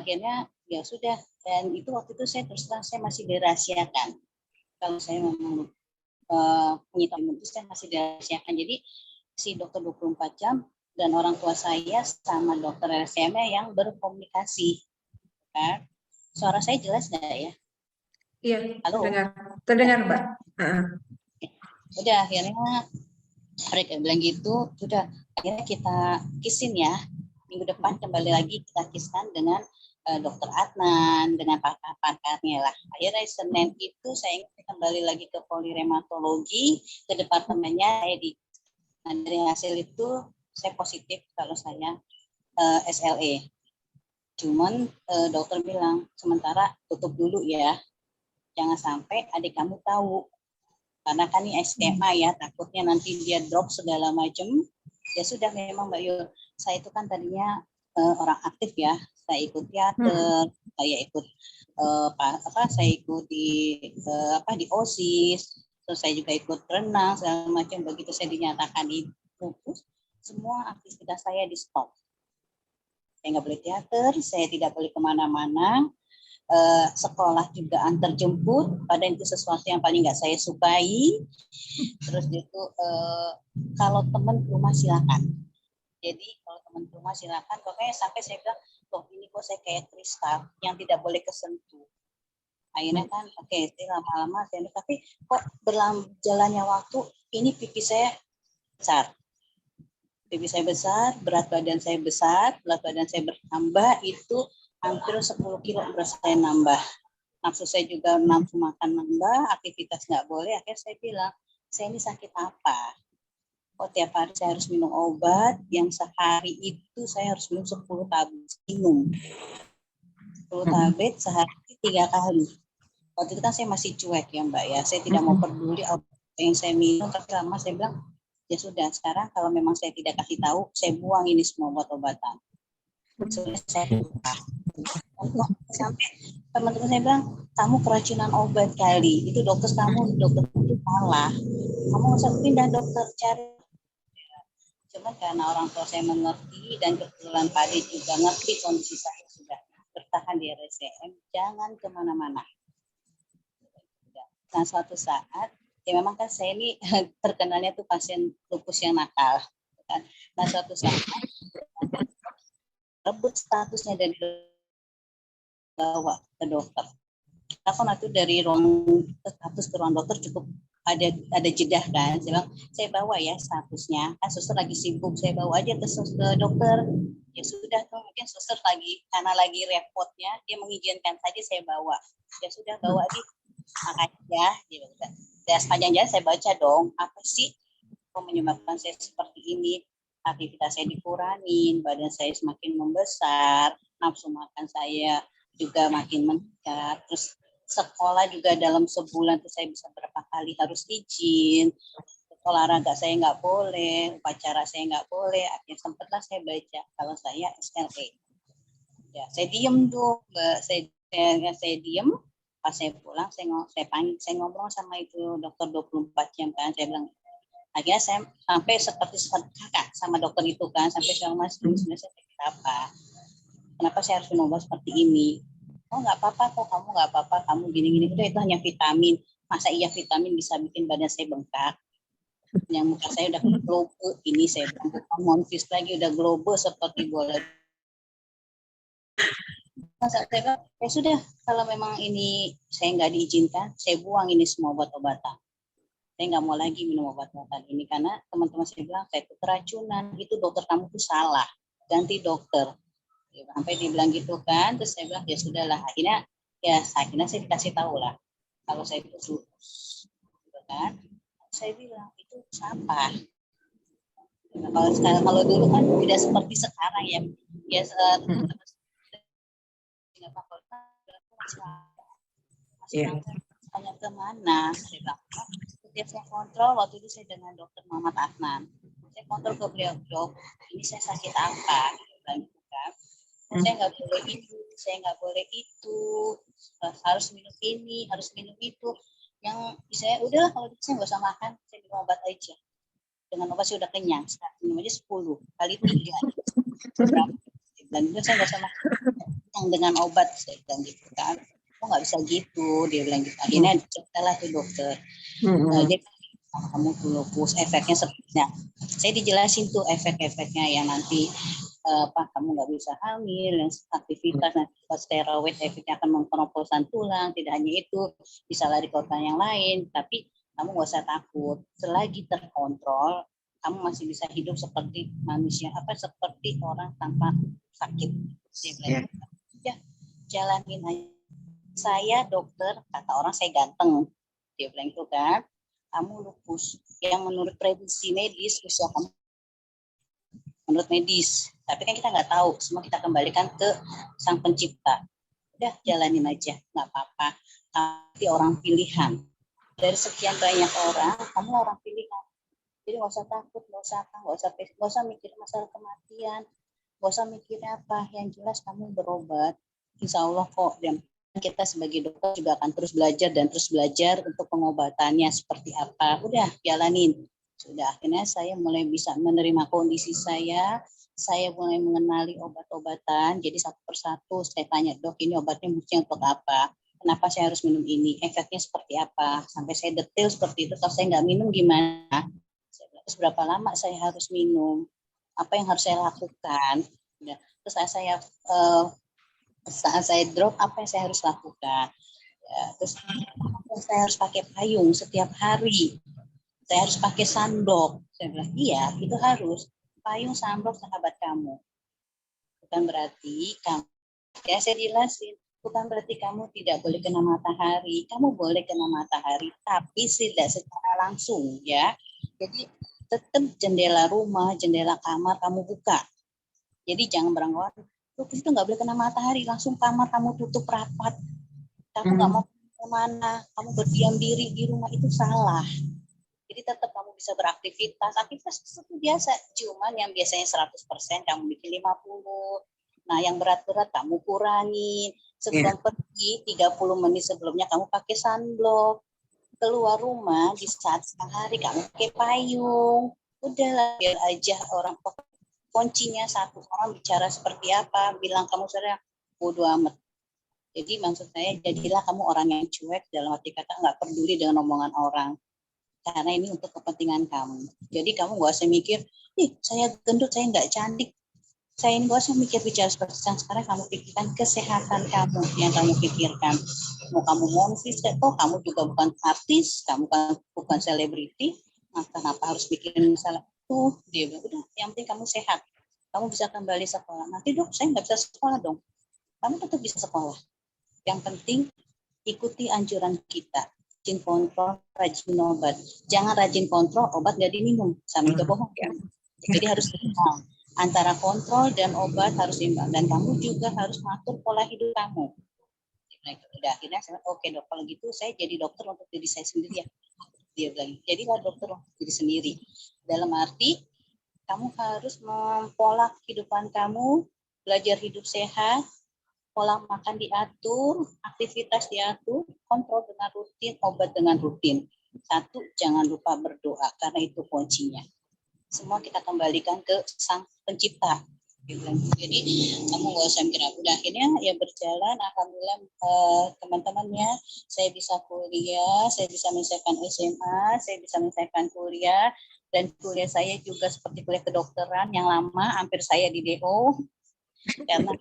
Akhirnya ya sudah. Dan itu waktu itu saya terus terang saya masih dirahasiakan. Kalau saya memang penyinta imun itu saya masih dirahasiakan. Jadi si dokter 24 jam dan orang tua saya sama dokter RSCM yang berkomunikasi. Kan? Suara saya jelas nggak ya? Iya, halo. Terdengar Mbak. Udah akhirnya mereka bilang gitu, sudah akhirnya kita kisin ya. Minggu depan kembali lagi kita kiskan dengan dokter Adnan, dengan pakar-pakarnya lah. Akhirnya Senin itu saya kembali lagi ke polirematologi, ke departemennya saya di. Nah, dari hasil itu saya positif kalau saya SLE. Cuman dokter bilang sementara tutup dulu ya, jangan sampai adik kamu tahu. Karena kan ini SMA ya, takutnya nanti dia drop segala macam. Ya sudah, memang Mbak Yul, saya itu kan tadinya orang aktif ya, saya ikut teater, saya ikut saya ikut di OSIS, terus saya juga ikut renang segala macam. Begitu saya dinyatakan itu lupus, semua aktivitas saya di stop. Saya nggak boleh teater, saya tidak boleh kemana-mana. Sekolah juga antar jemput, padahal itu sesuatu yang paling nggak saya sukai. Terus itu kalau teman ke rumah silakan. Jadi kalau teman ke rumah silakan, pokoknya sampai saya bilang, loh ini kok saya kayak kristal yang tidak boleh kesentuh. Akhirnya kan saya lama-lama tapi kok berjalannya waktu ini pipi saya besar. Pipi saya besar, berat badan saya bertambah itu hampir 10 kilo berat saya nambah. Nafsu saya juga nafsu makan nambah, aktivitas nggak boleh. Akhirnya saya bilang, saya ini sakit apa? Oh, tiap hari saya harus minum obat, yang sehari itu saya harus minum 10 tablet. 10 tablet sehari 3 kali. Waktu itu kan saya masih cuek ya Mbak ya, saya tidak mau peduli apa yang saya minum, tapi lama saya bilang, ya sudah, sekarang kalau memang saya tidak kasih tahu, saya buang ini semua obat-obatan. Sudah saya lupa. Sampai teman-teman saya bilang, kamu keracunan obat kali, itu dokter itu salah, kamu usah pindah dokter, cari. Cuma karena orang tua saya mengerti dan kebetulan Pak Ade juga ngerti kondisi saya sudah bertahan di RSCM, jangan kemana-mana. Nah suatu saat, ya memang kan saya ini terkenalnya tuh pasien lupus yang nakal. Kan? Nah suatu saat, rebut statusnya dari bawa ke dokter. Karena itu dari ruang status ke ruang dokter cukup ada jeda kan. Saya bawa ya statusnya. Kan suster lagi sibuk, saya bawa aja ke dokter. Ya sudah tuh mungkin suster karena lagi repotnya, dia mengizinkan saja saya bawa. Ya sudah bawa di makanya ya. Dan sepanjang jalan saya baca dong, apa sih kok menyebabkan saya seperti ini? Aktivitas saya dikurangin, badan saya semakin membesar, nafsu makan saya juga makin meningkat, terus sekolah juga dalam sebulan tuh saya bisa berapa kali harus izin, olahraga saya nggak boleh, upacara saya nggak boleh. Akhirnya sempatlah saya baca kalau saya SLE. Ya, saya diem tuh, saya diem. Pas saya pulang, saya ngomong sama itu dokter 24 jam kan, saya bilang. Akhirnya saya sampai seperti kakak sama dokter itu kan, sampai saya Mas, sebenarnya saya sakit apa? Kenapa saya harus minum obat seperti ini? Oh nggak apa-apa kok, kamu nggak apa-apa, kamu gini-gini. Udah itu hanya vitamin. Masa iya vitamin bisa bikin badan saya bengkak? Yang muka saya udah globo, ini saya bilang, monfis lagi udah globo seperti bola. Masa saya bilang, ya sudah, kalau memang ini saya nggak diizinkan, saya buang ini semua obat-obatan. Saya nggak mau lagi minum obat-obatan ini karena teman-teman saya bilang saya itu keracunan, itu dokter kamu tuh salah, ganti dokter. Sampai dibilang gitu kan, terus saya bilang ya sudahlah, akhirnya saya dikasih tahu lah kalau saya itu lupus, gitu kan. Saya bilang itu sampah. Kalau dulu kan tidak seperti sekarang ya, teman-teman masih tanya kemana, saya bilang setiap saya kontrol, waktu itu saya dengan dokter Muhammad Adnan, saya kontrol ke beliau, dok, ini saya sakit apa, dan kan, saya nggak boleh ini, saya nggak boleh itu, harus minum ini, harus minum itu, yang saya udahlah kalau gitu saya nggak usah makan, saya minum obat aja, dengan obat saya udah kenyang, sekarang minum aja 10 kali 3, dan itu saya nggak usah makan yang dengan obat, saya bilang gitu kan. Kok nggak bisa gitu, dia bilang gitu. Akhirnya ceritalah ke dokter. Dia kamu tuh lupus, efeknya sepertinya. Saya dijelasin tuh efek-efeknya yang nanti kamu nggak bisa hamil, yang aktivitas nanti steroid efeknya akan mengkeroplosan tulang. Tidak hanya itu, bisa lari ke organ yang lain. Tapi kamu nggak usah takut. Selagi terkontrol, kamu masih bisa hidup seperti manusia, seperti orang tanpa sakit. Dia bilang, ya jalanin aja. Saya dokter, kata orang saya ganteng, dia bilang itu kan, kamu lupus, yang menurut prediksi medis usia kamu menurut medis, tapi kan kita nggak tahu, semua kita kembalikan ke sang pencipta. Udah jalanin aja, nggak apa-apa, tapi orang pilihan, dari sekian banyak orang, kamu orang pilihan. Jadi nggak usah takut, nggak usah mikir masalah kematian, nggak usah mikir apa. Yang jelas kamu berobat, insya Allah kok. Dan kita sebagai dokter juga akan terus belajar untuk pengobatannya seperti apa. Udah jalanin. Sudah akhirnya saya mulai bisa menerima kondisi saya mulai mengenali obat-obatan. Jadi satu persatu saya tanya, dok ini obatnya mesti untuk apa? Kenapa saya harus minum ini? Efeknya seperti apa? Sampai saya detail seperti itu. Kalau saya nggak minum gimana? Terus berapa lama saya harus minum? Apa yang harus saya lakukan? Ya. Terus saat saya drop, apa yang saya harus lakukan? Ya, terus saya harus pakai payung setiap hari. Saya harus pakai sunblock. Saya bilang, iya, itu harus. Payung sunblock sahabat kamu. Bukan berarti kamu, ya saya jelasin, bukan berarti kamu tidak boleh kena matahari. Kamu boleh kena matahari, tapi tidak secara langsung, ya. Jadi tetap jendela rumah, jendela kamar kamu buka. Jadi jangan beranggapan, tuh itu nggak boleh kena matahari, langsung kamar kamu tutup rapat. Kamu nggak mau kemana, kamu berdiam diri di rumah, itu salah. Jadi tetap kamu bisa aktivitas seperti biasa. Cuman yang biasanya 100% kamu bikin 50. Nah yang berat-berat kamu kurangi. Sebelum pergi 30 menit sebelumnya kamu pakai sunblock. Keluar rumah di saat siang hari kamu pakai payung. Udahlah biar aja orang kuncinya satu orang bicara seperti apa. Bilang kamu saudara bodo amat. Jadi maksud saya jadilah kamu orang yang cuek dalam arti kata nggak peduli dengan omongan orang. Karena ini untuk kepentingan kamu. Jadi kamu gak usah mikir, saya gendut, saya nggak cantik. Saya ini gak usah mikir bicara seperti yang sekarang kamu pikirkan kesehatan kamu yang kamu pikirkan. Mau kamu monfis, kamu juga bukan artis, kamu bukan selebriti, kenapa harus mikirin masalah itu? Dia bilang, udah, yang penting kamu sehat. Kamu bisa kembali sekolah. Nanti dok, saya nggak bisa sekolah dong. Kamu tetap bisa sekolah. Yang penting ikuti anjuran kita. Rajin kontrol, rajin obat. Jangan rajin kontrol, obat nggak diminum. Sama juga bohong. Ya. Jadi harus seimbang. Antara kontrol dan obat harus seimbang. Dan kamu juga harus mengatur pola hidup kamu. Nah, udah akhirnya saya, oke dok, kalau gitu saya jadi dokter untuk diri saya sendiri ya. Dia bilang, jadilah dokter untuk diri sendiri. Dalam arti, kamu harus mempola kehidupan kamu, belajar hidup sehat, pola makan diatur, aktivitas diatur, kontrol dengan rutin, obat dengan rutin. Satu, jangan lupa berdoa, karena itu kuncinya. Semua kita kembalikan ke Sang Pencipta. Jadi kamu nggak usah mikir, udah akhirnya ya berjalan, alhamdulillah teman-temannya, saya bisa kuliah, saya bisa menyelesaikan SMA, saya bisa menyelesaikan kuliah, dan kuliah saya juga seperti kuliah kedokteran yang lama, hampir saya di DO, karena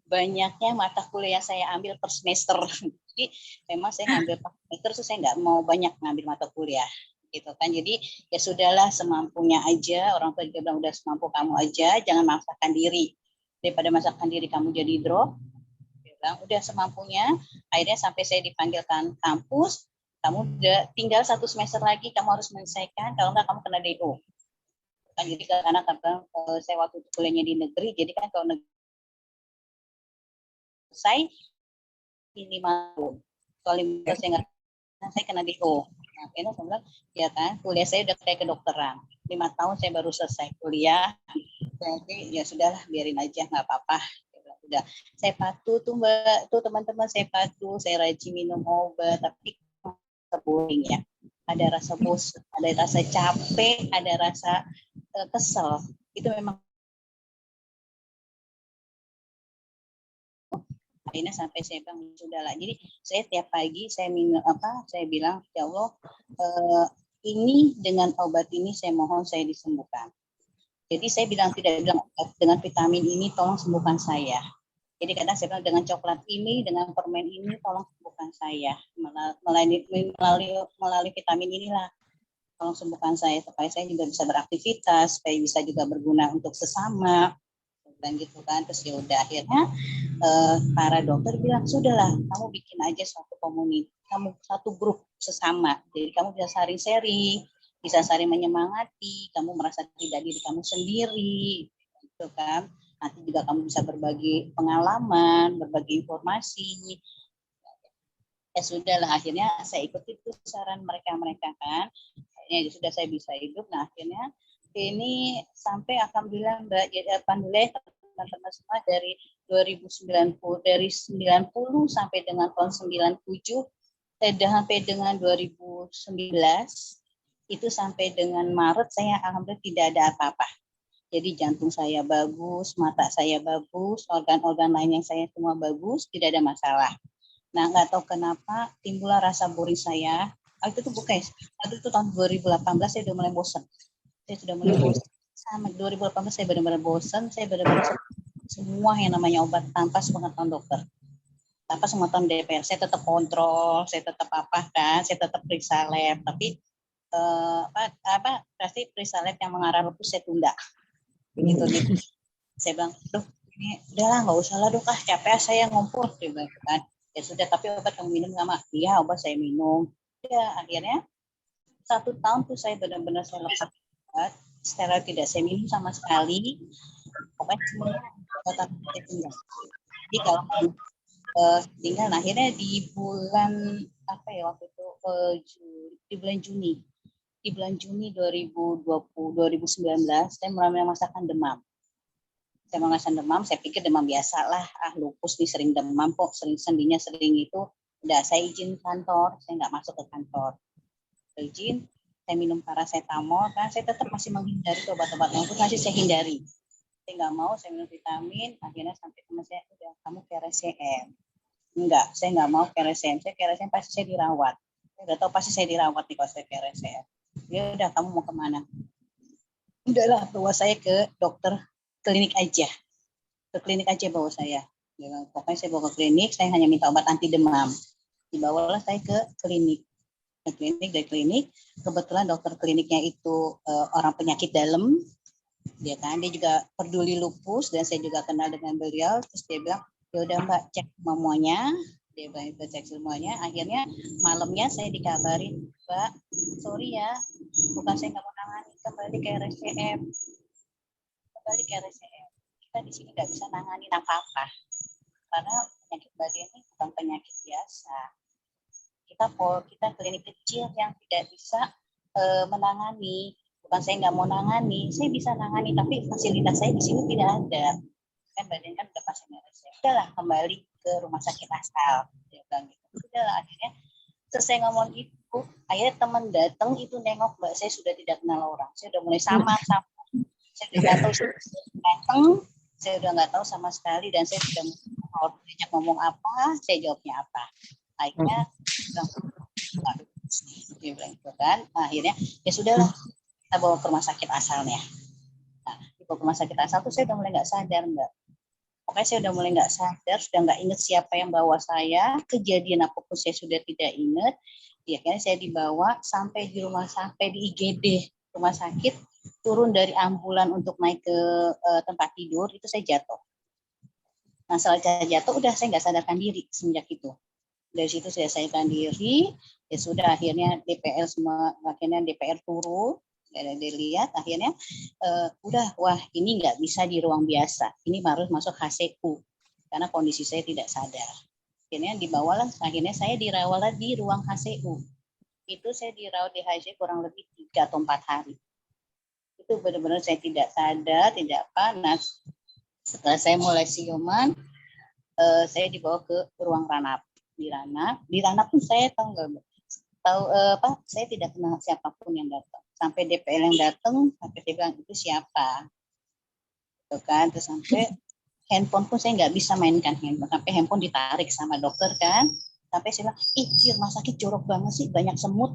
banyaknya mata kuliah yang saya ambil per semester. Jadi memang saya ngambil per semester, so saya nggak mau banyak ngambil mata kuliah. Gitu kan. Jadi ya sudahlah semampunya aja. Orang tua juga bilang udah semampu kamu aja, jangan memaksakan diri. Daripada memaksakan diri kamu jadi drop, dia bilang udah semampunya. Akhirnya sampai saya dipanggilkan kampus, kamu udah tinggal 1 semester lagi, kamu harus menyelesaikan, kalau enggak kamu kena DO. Kan jadi karena saya waktu kuliahnya di negeri, jadi kan kalau negeri saya minimal kalau 5 tahun saya nggak, saya kena DO. Nah, akhirnya saya bilang, ya kan, kuliah saya udah kayak kedokteran. 5 tahun saya baru selesai kuliah. Jadi ya sudahlah, biarin aja, nggak apa-apa. Udah, saya patuh tuh Mbak, tuh teman-teman saya patuh, saya rajin minum obat, tapi terboring ya. Ada rasa bosan, ada rasa capek, ada rasa kesel. Itu memang akhirnya sampai saya bilang sudahlah. Jadi saya tiap pagi saya minum saya bilang ya Allah, ini dengan obat ini saya mohon saya disembuhkan. Jadi saya tidak bilang dengan vitamin ini tolong sembuhkan saya. Jadi kadang saya bilang dengan coklat ini, dengan permen ini tolong sembuhkan saya. Melalui vitamin inilah tolong sembuhkan saya supaya saya juga bisa beraktivitas, supaya bisa juga berguna untuk sesama. Dan gitu kan, terus ya udah akhirnya para dokter bilang sudahlah kamu bikin aja suatu komunitas, kamu satu grup sesama, jadi kamu bisa sharing-sharing, bisa saling menyemangati, kamu merasa tidak diri kamu sendiri, gitu kan. Nanti juga kamu bisa berbagi pengalaman, berbagi informasi. Ya sudah lah, akhirnya saya ikuti tuh saran mereka kan. Akhirnya sudah saya bisa hidup. Nah akhirnya ini sampai alhamdulillah Mbak, jadi alhamdulillah teman-teman semua dari 2090, dari 90 sampai dengan tahun 97, sampai dengan 2019 itu sampai dengan Maret saya alhamdulillah tidak ada apa-apa. Jadi jantung saya bagus, mata saya bagus, organ-organ lain yang saya semua bagus, tidak ada masalah. Nah, nggak tahu kenapa timbullah rasa boring saya. Itu tuh bukan, itu tahun 2018 saya udah mulai bosan. Saya sudah mulai bosan. Sama 2018 saya benar-benar bosan. Saya benar-benar semua yang namanya obat tanpa sepengetahuan dokter. Tanpa sepengetahuan DPR. Saya tetap kontrol, saya tetap apa kan, saya tetap periksa lab. Tapi pasti periksa lab yang mengarah lupus saya tunda. Begitu. Saya bilang, duh, ini udahlah nggak usah lah, duh, capek saya ngumpul, gitu kan. Ya sudah, tapi obat kamu minum nggak, Mak? Iya, obat saya minum. Ya, akhirnya 1 tahun tuh saya benar-benar saya lepas obat, steroid tidak saya minum sama sekali. Pokoknya semuanya obat saya tinggal. Jadi kalau tinggal, nah, akhirnya di bulan apa ya waktu itu di bulan Juni. Di bulan Juni 2019 saya mulai merasakan demam. Saya merasakan demam, saya pikir demam biasa lah, lupus nih sering demam kok, sendinya sering itu. Udah saya izin kantor, saya nggak masuk ke kantor. Saya izin, saya minum paracetamol, kan saya tetap masih menghindari obat-obat lupus, masih saya hindari. Saya nggak mau, saya minum vitamin, akhirnya sampai teman saya, udah kamu ke RSCM. Enggak, saya nggak mau ke RSCM, saya ke RSCM pasti saya dirawat. Saya udah tahu pasti saya dirawat nih kalau saya ke RSCM. Ya udah, kamu mau kemana? Udahlah, bawa saya ke dokter klinik aja. Ke klinik aja bawa saya. Ya, pokoknya saya bawa ke klinik, saya hanya minta obat anti demam. Dibawalah saya ke klinik. Dari klinik, kebetulan dokter kliniknya itu orang penyakit dalam. Dia juga peduli lupus dan saya juga kenal dengan beliau. Terus dia bilang, ya udah Mbak, cek semuanya. Dia bilang itu cek semuanya. Akhirnya malamnya saya dikabarin, Mbak, sorry ya, bukan saya nggak mau nangani, kembali ke RSCM. Kembali ke RSCM. Kita di sini nggak bisa nanganin apa-apa karena penyakit Mbak ini bukan penyakit biasa. Kita klinik kecil yang tidak bisa menangani. Bukan saya nggak mau nangani, saya bisa nangani, tapi fasilitas saya di sini tidak ada. Kan badan kan udah pasien RSCM. Udahlah, kembali ke rumah sakit asal. Dia bilang gitu. Udahlah, akhirnya selesai ngomong itu, akhirnya teman datang itu nengok Mbak, saya sudah tidak kenal orang. Saya udah mulai sama. Saya udah nggak tahu datang, saya udah nggak tahu sama sekali, dan saya sudah mau diajak ngomong apa, saya jawabnya apa. Akhirnya dia bilang gitu kan. Nah, akhirnya ya sudahlah, kita bawa ke rumah sakit asalnya. Nah, di rumah sakit asal tuh saya udah mulai nggak sadar Mbak. Pokoknya saya udah mulai nggak sadar, sudah nggak ingat siapa yang bawa saya, kejadian apapun saya sudah tidak ingat. Ya kan saya dibawa sampai di rumah, sampai di IGD rumah sakit, turun dari ambulan untuk naik ke tempat tidur, itu saya jatuh. Nah setelah saya jatuh, udah saya nggak sadarkan diri semenjak itu. Dari situ saya sadarkan diri, ya sudah akhirnya DPR semua, akhirnya DPR turun, dilihat akhirnya udah, wah ini nggak bisa di ruang biasa, ini harus masuk HCU karena kondisi saya tidak sadar. Akhirnya dibawalah, akhirnya saya dirawat di ruang HCU. Itu saya dirawat di HCU kurang lebih 3 atau 4 hari. Itu benar-benar saya tidak sadar, tidak panas. Setelah saya mulai siuman, saya dibawa ke ruang ranap. Di ranap pun saya saya tidak kenal siapapun yang datang. Sampai DPL yang datang, sampai saya bilang itu siapa, gitu kan. Terus sampai handphone pun saya nggak bisa mainkan handphone, sampai handphone ditarik sama dokter kan. Sampai saya bilang, di rumah sakit jorok banget sih, banyak semut.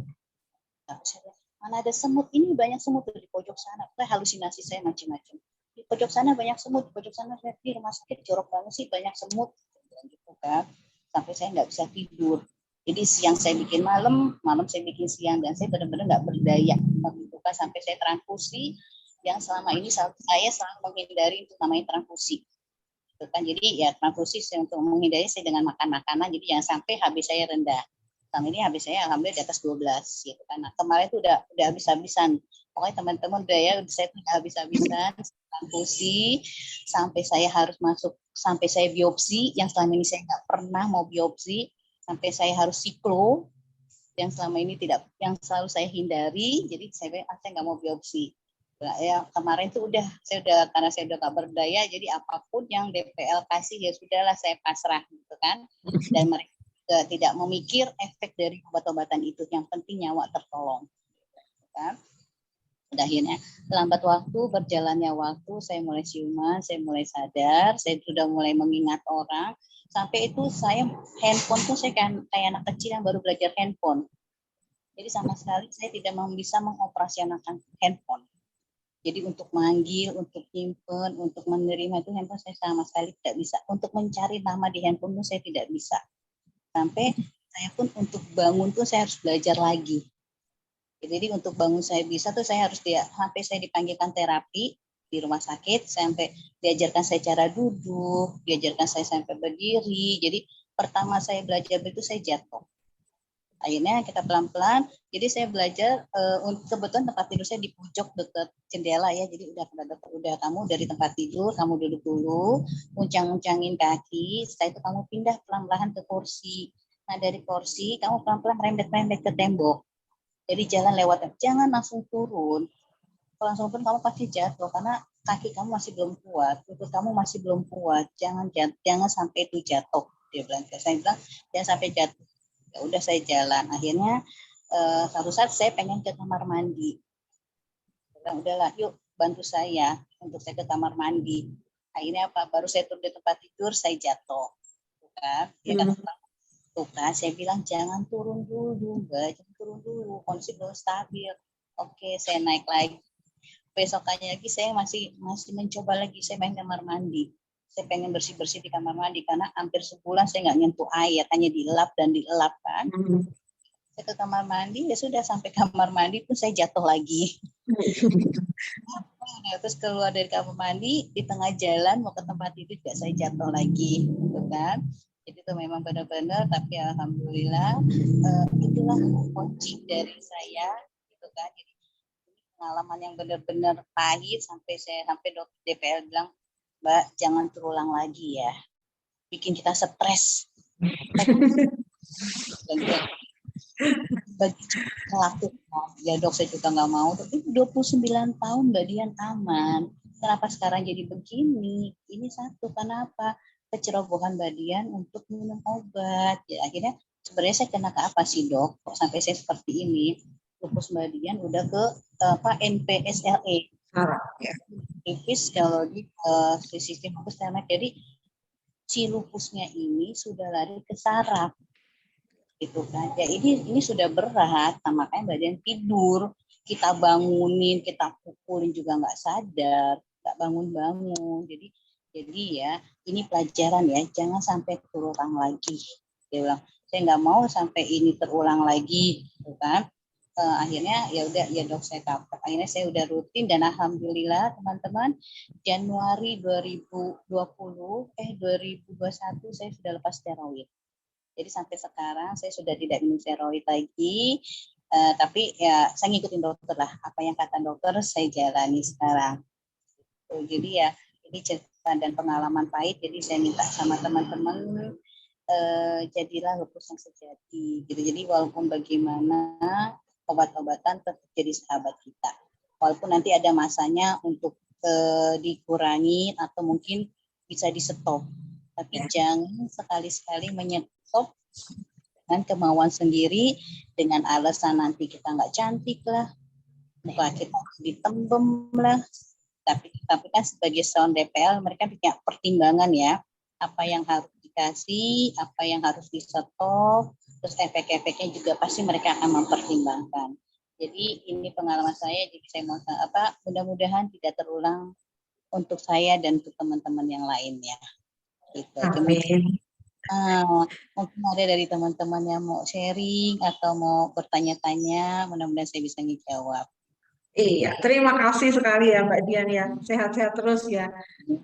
Nah, saya bilang, mana ada semut, ini banyak semut di pojok sana. Halusinasi saya macam-macam. Di pojok sana banyak semut, di pojok sana di rumah sakit jorok banget sih, banyak semut, gitu kan. Sampai saya nggak bisa tidur. Jadi siang saya bikin malam saya bikin siang, dan saya benar-benar nggak berdaya. Gitu kan, sampai saya transfusi, yang selama ini saya selalu menghindari itu namanya transfusi. Gitu kan. Jadi ya transfusi untuk menghindari saya dengan makan makanan, jadi jangan sampai HB saya rendah. Selama ini HB saya alhamdulillah di atas 12 gitu kan. Nah, kemarin itu udah habis-habisan. Pokoknya teman-teman udah ya, saya udah habis-habisan transfusi sampai saya harus masuk, sampai saya biopsi yang selama ini saya nggak pernah mau biopsi. sampai saya harus siklo yang selama ini yang selalu saya hindari. Jadi saya nggak mau biopsi. Nah, ya kemarin tuh karena saya udah gak berdaya, jadi apapun yang DPL kasih ya sudahlah saya pasrah gitu kan. Dan mereka tidak memikir efek dari obat-obatan itu, yang penting nyawa tertolong. Kan? Dan akhirnya lambat waktu, berjalannya waktu, saya mulai ciuman, saya mulai sadar, saya sudah mulai mengingat orang. Sampai itu saya handphone tuh saya kayak anak kecil yang baru belajar handphone. Jadi sama sekali saya tidak bisa mengoperasionalkan handphone. Jadi untuk manggil, untuk nyimpen, untuk menerima itu handphone saya sama sekali tidak bisa. Untuk mencari nama di handphone itu saya tidak bisa. Sampai saya pun untuk bangun tuh saya harus belajar lagi. Jadi untuk bangun saya bisa tuh saya harus sampai saya dipanggilkan terapi di rumah sakit, sampai diajarkan saya cara duduk, diajarkan saya sampai berdiri. Jadi pertama saya belajar itu saya jatuh. Akhirnya kita pelan-pelan, jadi saya belajar, kebetulan tempat tidur saya di pojok dekat jendela ya, jadi udah kamu dari tempat tidur, kamu duduk dulu, uncang-uncangin kaki, setelah itu kamu pindah pelan-pelan ke kursi. Nah dari kursi, kamu pelan-pelan merembet-merembet ke tembok. Jadi jalan lewat, jangan langsung turun. Kalau langsung turun kamu pasti jatuh, karena kaki kamu masih belum kuat, lutut kamu masih belum kuat, jangan sampai itu jatuh. Dia bilang, saya bilang, jangan sampai jatuh. Ya udah saya jalan. Akhirnya satu saat saya pengen ke kamar mandi. Bilang, udahlah yuk bantu saya untuk saya ke kamar mandi. Akhirnya apa? Baru saya turun di tempat tidur saya jatuh. Bukan? Dia kata tuh kan, saya bilang jangan turun dulu, Mbak, jangan turun dulu, kondisi belum stabil. Oke, saya naik lagi. Besokannya lagi saya masih mencoba lagi, saya main kamar mandi. Saya pengen bersih-bersih di kamar mandi karena hampir sebulan saya nggak nyentuh air, hanya dilap dan dielap kan. Saya ke kamar mandi, ya sudah sampai kamar mandi pun saya jatuh lagi. Terus keluar dari kamar mandi, di tengah jalan mau ke tempat itu juga saya jatuh lagi, gitu kan. Jadi itu memang benar-benar, tapi alhamdulillah itulah kunci dari saya, gitu kan. Jadi pengalaman yang benar-benar pahit sampai dokter DPL bilang, Mbak, jangan terulang lagi ya. Bikin kita stres. Bagi pelaku, ya dok saya juga nggak mau. Tapi 29 tahun Mbak Dian aman. Kenapa sekarang jadi begini? Ini satu, kenapa? Kecerobohan Mbak Dian untuk minum obat. Ya, akhirnya sebenarnya saya kena ke apa sih dok? Kok sampai saya seperti ini? Lupus Mbak Dian udah ke NPSLE. Ya. Tipis kalau di sistem lupus ternak. Jadi si lupusnya ini sudah lari ke saraf, gitu kan. Ya ini sudah berat, nah, makanya badan tidur, kita bangunin, kita pukulin juga nggak sadar, nggak bangun-bangun. Jadi ya ini pelajaran ya, jangan sampai terulang lagi. Dia bilang, saya nggak mau sampai ini terulang lagi, gitu kan. Akhirnya ya udah ya dok saya kapok. Akhirnya saya udah rutin dan alhamdulillah teman-teman Januari 2021 saya sudah lepas steroid. Jadi sampai sekarang saya sudah tidak minum steroid lagi. Tapi ya saya ngikutin dokter lah, apa yang kata dokter saya jalani sekarang. Jadi ya ini cerita dan pengalaman pahit. Jadi saya minta sama teman-teman jadilah lupus yang sejati. Gitu. Jadi walaupun bagaimana obat-obatan tetap jadi sahabat kita. Walaupun nanti ada masanya untuk dikurangi atau mungkin bisa di stop. Tapi jangan sekali-sekali menyetop dengan kemauan sendiri, dengan alasan nanti kita nggak cantik lah, muka kita ditembem lah. Tapi kan sebagai seorang DPL mereka punya pertimbangan ya, apa yang harus dikasih, apa yang harus di stop, terus efek-efeknya juga pasti mereka akan mempertimbangkan. Jadi ini pengalaman saya, jadi saya mau mudah-mudahan tidak terulang untuk saya dan untuk teman-teman yang lainnya. Gitu. Amin. Mungkin ada dari teman-teman yang mau sharing atau mau bertanya-tanya, mudah-mudahan saya bisa menjawab. Iya, terima kasih sekali ya Mbak Dian ya. Sehat-sehat terus ya.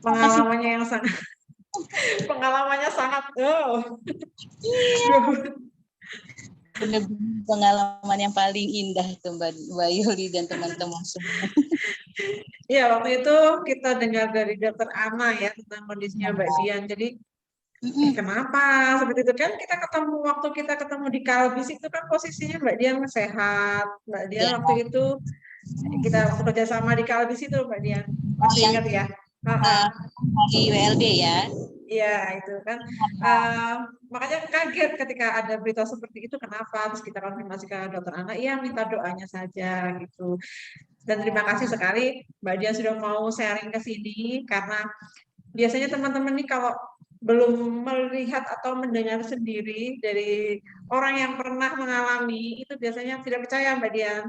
Pengalamannya sangat Benar-benar pengalaman yang paling indah itu Mbak Yuli dan teman-teman semua. Ya, waktu itu kita dengar dari Dokter Ana ya tentang kondisinya Mbak Dian. Jadi Kenapa seperti itu kan kita ketemu waktu kita ketemu di Kalbis itu kan posisinya Mbak Dian sehat. Mbak Dian Ya, waktu itu kita waktu kerjasama di Kalbis itu Mbak Dian masih yang ingat ya. Ha-ha. di WLB ya. Iya itu kan makanya kaget ketika ada berita seperti itu kenapa terus kita konfirmasi ke dokter anak iya minta doanya saja gitu dan terima kasih sekali Mbak Dian sudah mau sharing ke sini karena biasanya teman-teman nih kalau belum melihat atau mendengar sendiri dari orang yang pernah mengalami itu biasanya tidak percaya Mbak Dian.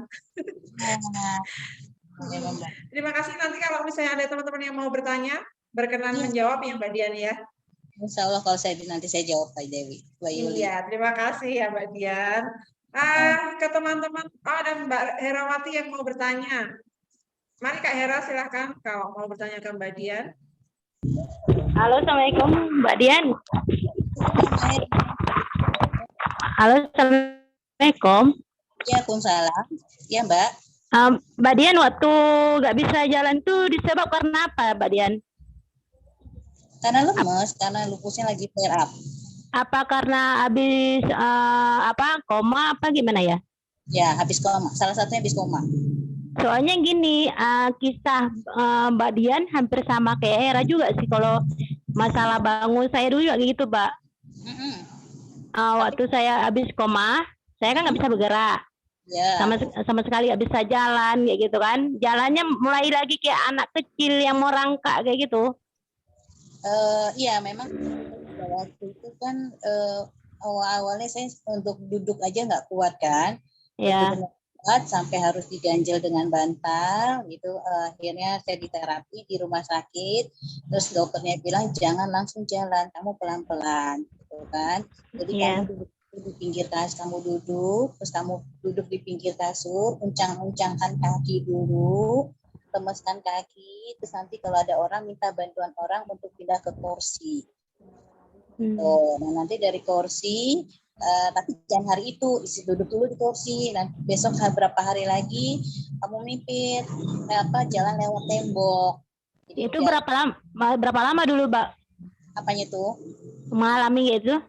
Terima kasih nanti kalau misalnya ada teman-teman yang mau bertanya berkenan menjawab ya Mbak Dian ya. Insya Allah kalau nanti saya jawab Pak Dewi. Iya, terima kasih ya Mbak Dian. Ke teman-teman, ada Mbak Herawati yang mau bertanya. Mari Kak Hera silahkan kalau mau bertanya ke Mbak Dian. Halo, Assalamualaikum Mbak Dian. Halo, Assalamualaikum. Ya, Waalaikumsalam. Ya, Mbak. Mbak Dian, waktu nggak bisa jalan tuh disebab karena apa, Mbak Dian? Karena lemes, karena lupusnya lagi flare up. Apa karena habis koma apa gimana ya? Ya, habis koma. Salah satunya habis koma. Soalnya gini, kisah Mbak Dian hampir sama kayak Hera juga sih kalau masalah bangun saya dulu juga gitu, Mbak. Waktu saya habis koma, saya kan nggak bisa bergerak. Ya. Sama sekali nggak bisa jalan kayak gitu kan. Jalannya mulai lagi kayak anak kecil yang mau rangkak kayak gitu. Iya, memang waktu itu kan awal-awalnya saya untuk duduk aja nggak kuat kan. Ya. Sampai harus diganjel dengan bantal gitu. Akhirnya saya diterapi di rumah sakit. Terus dokternya bilang jangan langsung jalan, kamu pelan-pelan gitu kan. Jadi kamu duduk di pinggir kasur, kamu duduk, terus kamu duduk di pinggir kasur, uncang-uncangkan kaki dulu, lemeskan kaki, terus nanti kalau ada orang minta bantuan orang untuk pindah ke kursi. Nah nanti dari kursi, tapi jangan hari itu isi duduk dulu di kursi. Nanti besok berapa hari lagi kamu mimpin jalan lewat tembok. Jadi itu berapa lama dulu, Mbak? Apanya tuh? Mengalami gitu?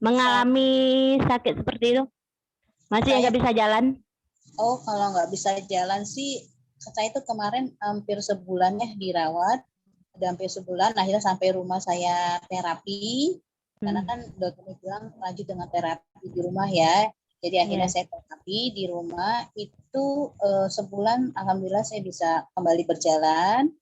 Mengalami sakit seperti itu? Masih nggak bisa jalan? Oh, kalau nggak bisa jalan sih, saya itu kemarin hampir sebulan ya dirawat. Udah hampir sebulan, akhirnya sampai rumah saya terapi. Karena kan dokternya bilang lanjut dengan terapi di rumah ya. Jadi akhirnya saya terapi di rumah itu sebulan, alhamdulillah saya bisa kembali berjalan.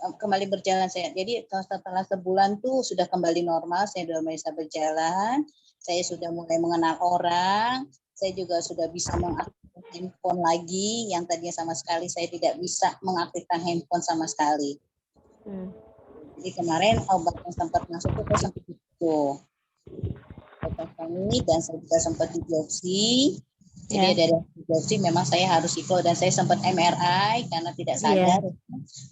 Kembali berjalan saya. Jadi setelah sebulan tuh sudah kembali normal, saya sudah bisa berjalan. Saya sudah mulai mengenal orang. Saya juga sudah bisa mengaktifkan handphone lagi, yang tadinya sama sekali saya tidak bisa mengaktifkan handphone sama sekali. Jadi kemarin obat yang sempat masuk itu saya sempat itu dan saya juga sempat di biopsi. Jadi dari biopsi memang saya harus ikut dan saya sempat MRI karena tidak sadar.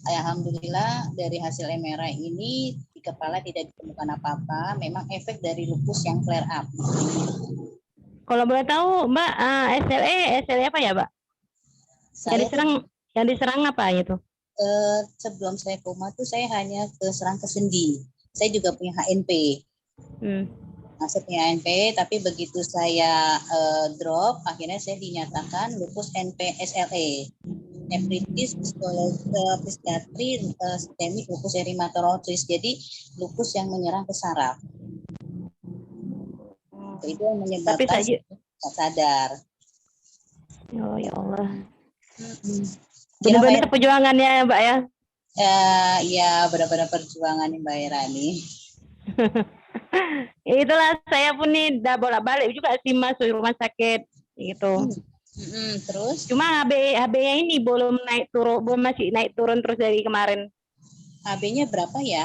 Alhamdulillah dari hasil MRI ini di kepala tidak ditemukan apa-apa. Memang efek dari lupus yang flare up. Kalau boleh tahu Mbak, SLE apa ya, Mbak? Yang diserang apa itu? Sebelum saya koma tuh saya hanya serang ke sendi. Saya juga punya HNP. Nah, saya punya HNP, tapi begitu saya drop, akhirnya saya dinyatakan lupus NPSLE, nephritis psikiatri sistemik lupus erythematosus. Jadi lupus yang menyerang ke saraf. Itu yang menyebabkan tidak sadar. Oh ya Allah. Benar-benar perjuangannya Mbak ya? Ya benar-benar perjuangan Mbak Irani. Itulah saya pun nih udah bolak-balik juga sih masuk rumah sakit gitu. Terus? Cuma HB-nya ini belum masih naik turun terus dari kemarin. HB-nya berapa ya?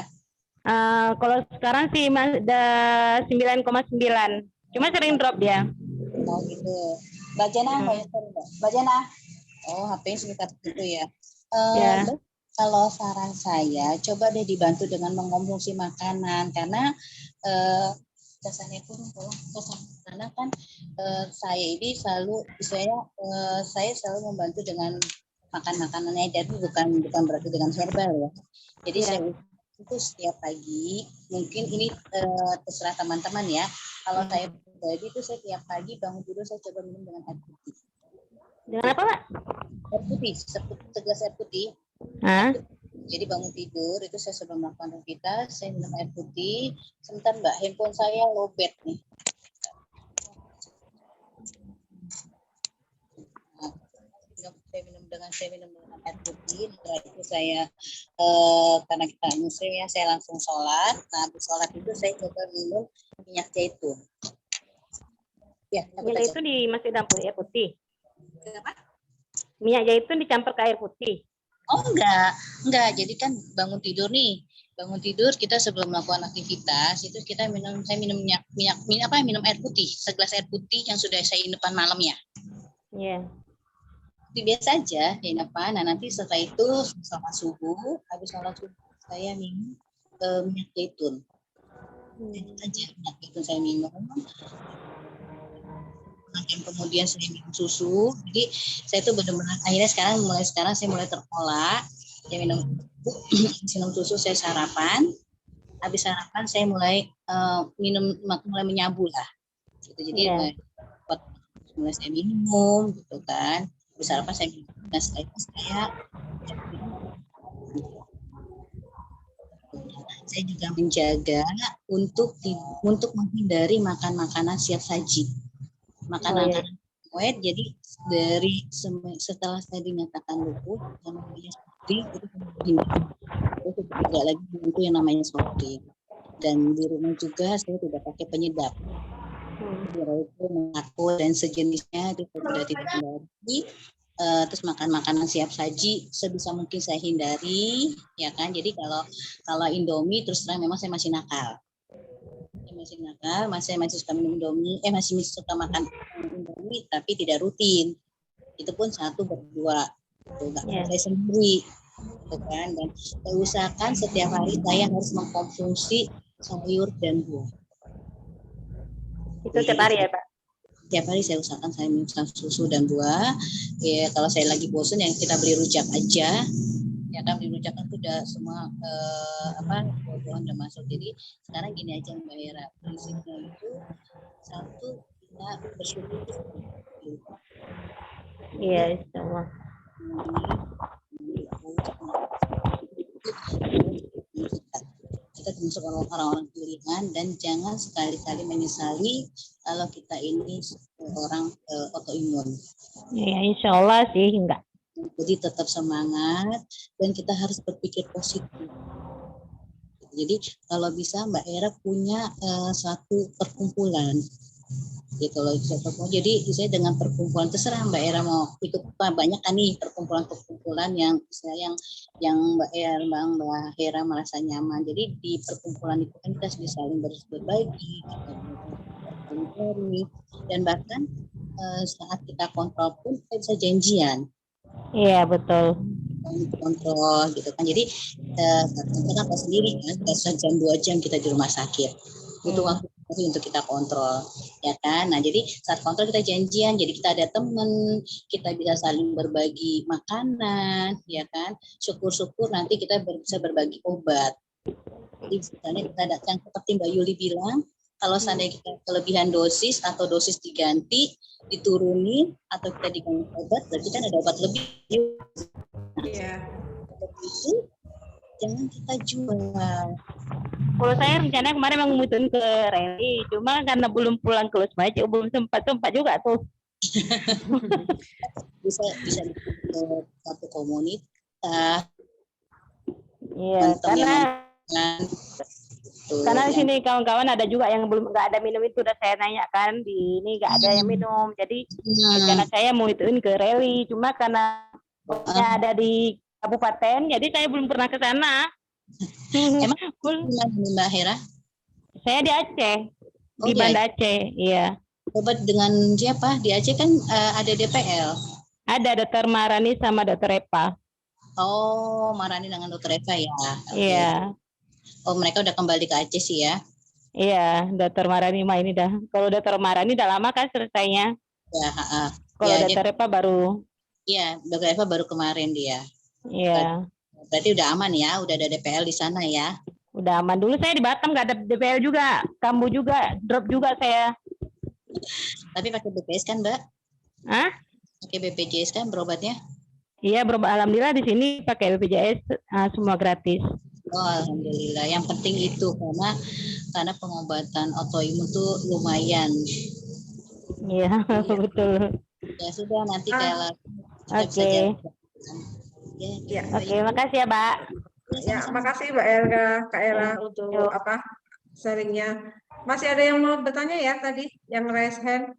Kalau sekarang sih udah 9,9. Cuma sering drop dia. Oh gitu. Mbak Jana. Oh, HP-nya sekitar itu ya. Kalau saran saya, coba deh dibantu dengan mengkonsumsi makanan karena dasarnya pun karena kan saya ini saya selalu membantu dengan makan makanannya, jadi bukan berarti dengan herbal ya. Jadi itu setiap pagi, mungkin ini terserah teman-teman ya. Kalau saya pribadi itu saya tiap pagi bangun tidur saya coba minum dengan air putih. Dengan apa, Pak? Air putih, segelas air putih. Hah? Jadi bangun tidur itu saya sebelum melakukan aktivitas, saya minum air putih. Sebentar Mbak, handphone saya lowbat nih. Saya minum dengan air putih. Setelah itu saya karena kita muslim ya, saya langsung sholat. Nah, habis sholat itu saya coba minum minyak zaitun. Ya, Minyak zaitun dimasukin dalam air putih. Kenapa? Minyak zaitun dicampur ke air putih. Oh enggak. Jadi kan bangun tidur nih. Bangun tidur kita sebelum melakukan aktivitas itu kita saya minum minum air putih, segelas air putih yang sudah saya inepkan malam ya. Iya. Itu biasa aja inepkan. Nah, nanti setelah itu sholat subuh, habis sholat subuh saya minum minyak zaitun. Itu aja minyak zaitun saya minum. Yang kemudian saya minum susu. Jadi saya tuh benar-benar akhirnya sekarang saya mulai terolah. Saya minum susu, saya sarapan. Habis sarapan saya mulai mulai menyabu lah. Gitu. Jadi mulai saya minum gitu kan. Habis sarapan saya minum. Nah, setelah itu saya juga menjaga untuk menghindari makan makanan siap saji. Makanan wet, jadi setelah saya dinyatakan lumpuh yang namanya seperti itu tidak lagi untuk yang namanya seperti, dan di rumah juga saya tidak pakai penyedap, yaitu mengaku dan sejenisnya itu tidak hindari. Terus makan makanan siap saji sebisa mungkin saya hindari, ya kan. Jadi kalau Indomie terus terang memang saya masih nakal. Saya masih suka minum Indomie, masih suka makan Indomie, tapi tidak rutin. Itu pun 1 berdua, saya sendiri, gitu kan. Dan saya usahakan setiap hari saya harus mengkonsumsi sayur dan buah. Itu tiap hari ya, Pak? Tiap hari saya usahakan saya minum susu dan buah. Ya, kalau saya lagi bosan yang kita beli rujak aja. Ya kan, beli rujak kan sudah semua buah-buahan udah masuk. Jadi sekarang gini aja Mbak Hera, prinsipnya itu 1 kita bersyukur. Iya, semua. Kita termasuk orang-orang pilihan dan jangan sekali-kali menyesali kalau kita ini orang autoimun. Ya, insya Allah sih enggak. Jadi tetap semangat dan kita harus berpikir positif. Jadi kalau bisa Mbak Hera punya satu perkumpulan. Jadi saya dengan perkumpulan terserah Mbak Hera mau ikut banyak kan nih perkumpulan yang Mbak Hera merasa nyaman. Jadi di perkumpulan itu kan kita bisa saling berbagi, dan bahkan saat kita kontrol pun kita bisa janjian. Iya, betul. Kontrol gitu kan. Jadi kita kan tahu sendiri kan, kita jam 2 jam kita di rumah sakit. Butuh waktu untuk kita kontrol, ya kan. Nah, jadi saat kontrol kita janjian, jadi kita ada teman, kita bisa saling berbagi makanan, ya kan. Syukur-syukur nanti kita bisa berbagi obat. Jadi misalnya kita datang seperti Mbak Yuli bilang, kalau seandainya kita kelebihan dosis atau dosis diganti, diturunin atau kita diganti obat, berarti kan ada obat lebih. Iya. Itu jangan kita jual. Kalau saya rencananya kemarin mau ngumutin ke Reni, cuma karena belum pulang ke Wisma Atlet, belum sempat juga tuh. bisa ke satu komunitas. Iya, karena di sini kawan-kawan ada juga yang belum nggak ada minum itu, udah saya nanya kan di ini nggak ada yang minum. Jadi rencana saya mau ituin ke Reli, cuma karena ada di kabupaten, jadi saya belum pernah ke sana. Emang Mbak Hera? Saya di Aceh, di Banda Aceh, iya. Obat dengan siapa? Di Aceh kan ada DPL. Ada Dr. Marani sama Dr. Epa. Oh, Marani dengan Dr. Eva ya? Iya. Oh, mereka udah kembali ke Aceh sih ya? Iya, Dr. Marani mah ini dah. Kalau Dr. Marani udah lama kan selesainya. Ya, kalau Dr. Eva baru. Iya, Dr. Eva baru kemarin dia. Iya. Berarti udah aman ya, udah ada DPL di sana ya. Udah aman. Dulu saya di Batam nggak ada DPL juga, kambuh juga, drop juga saya. Tapi pakai BPJS kan, Mbak? Hah? Pakai BPJS kan berobatnya? Iya, alhamdulillah di sini pakai BPJS semua gratis. Oh, alhamdulillah. Yang penting itu karena pengobatan autoimun tuh lumayan. Iya, betul. Ya sudah, nanti kalau kita bisa Oke. jalan. Ya. Oke, makasih ya, Mbak. Ya, makasih Mbak Elga, Kak Ella untuk Yuk. sharingnya. Masih ada yang mau bertanya ya tadi, yang raise hand?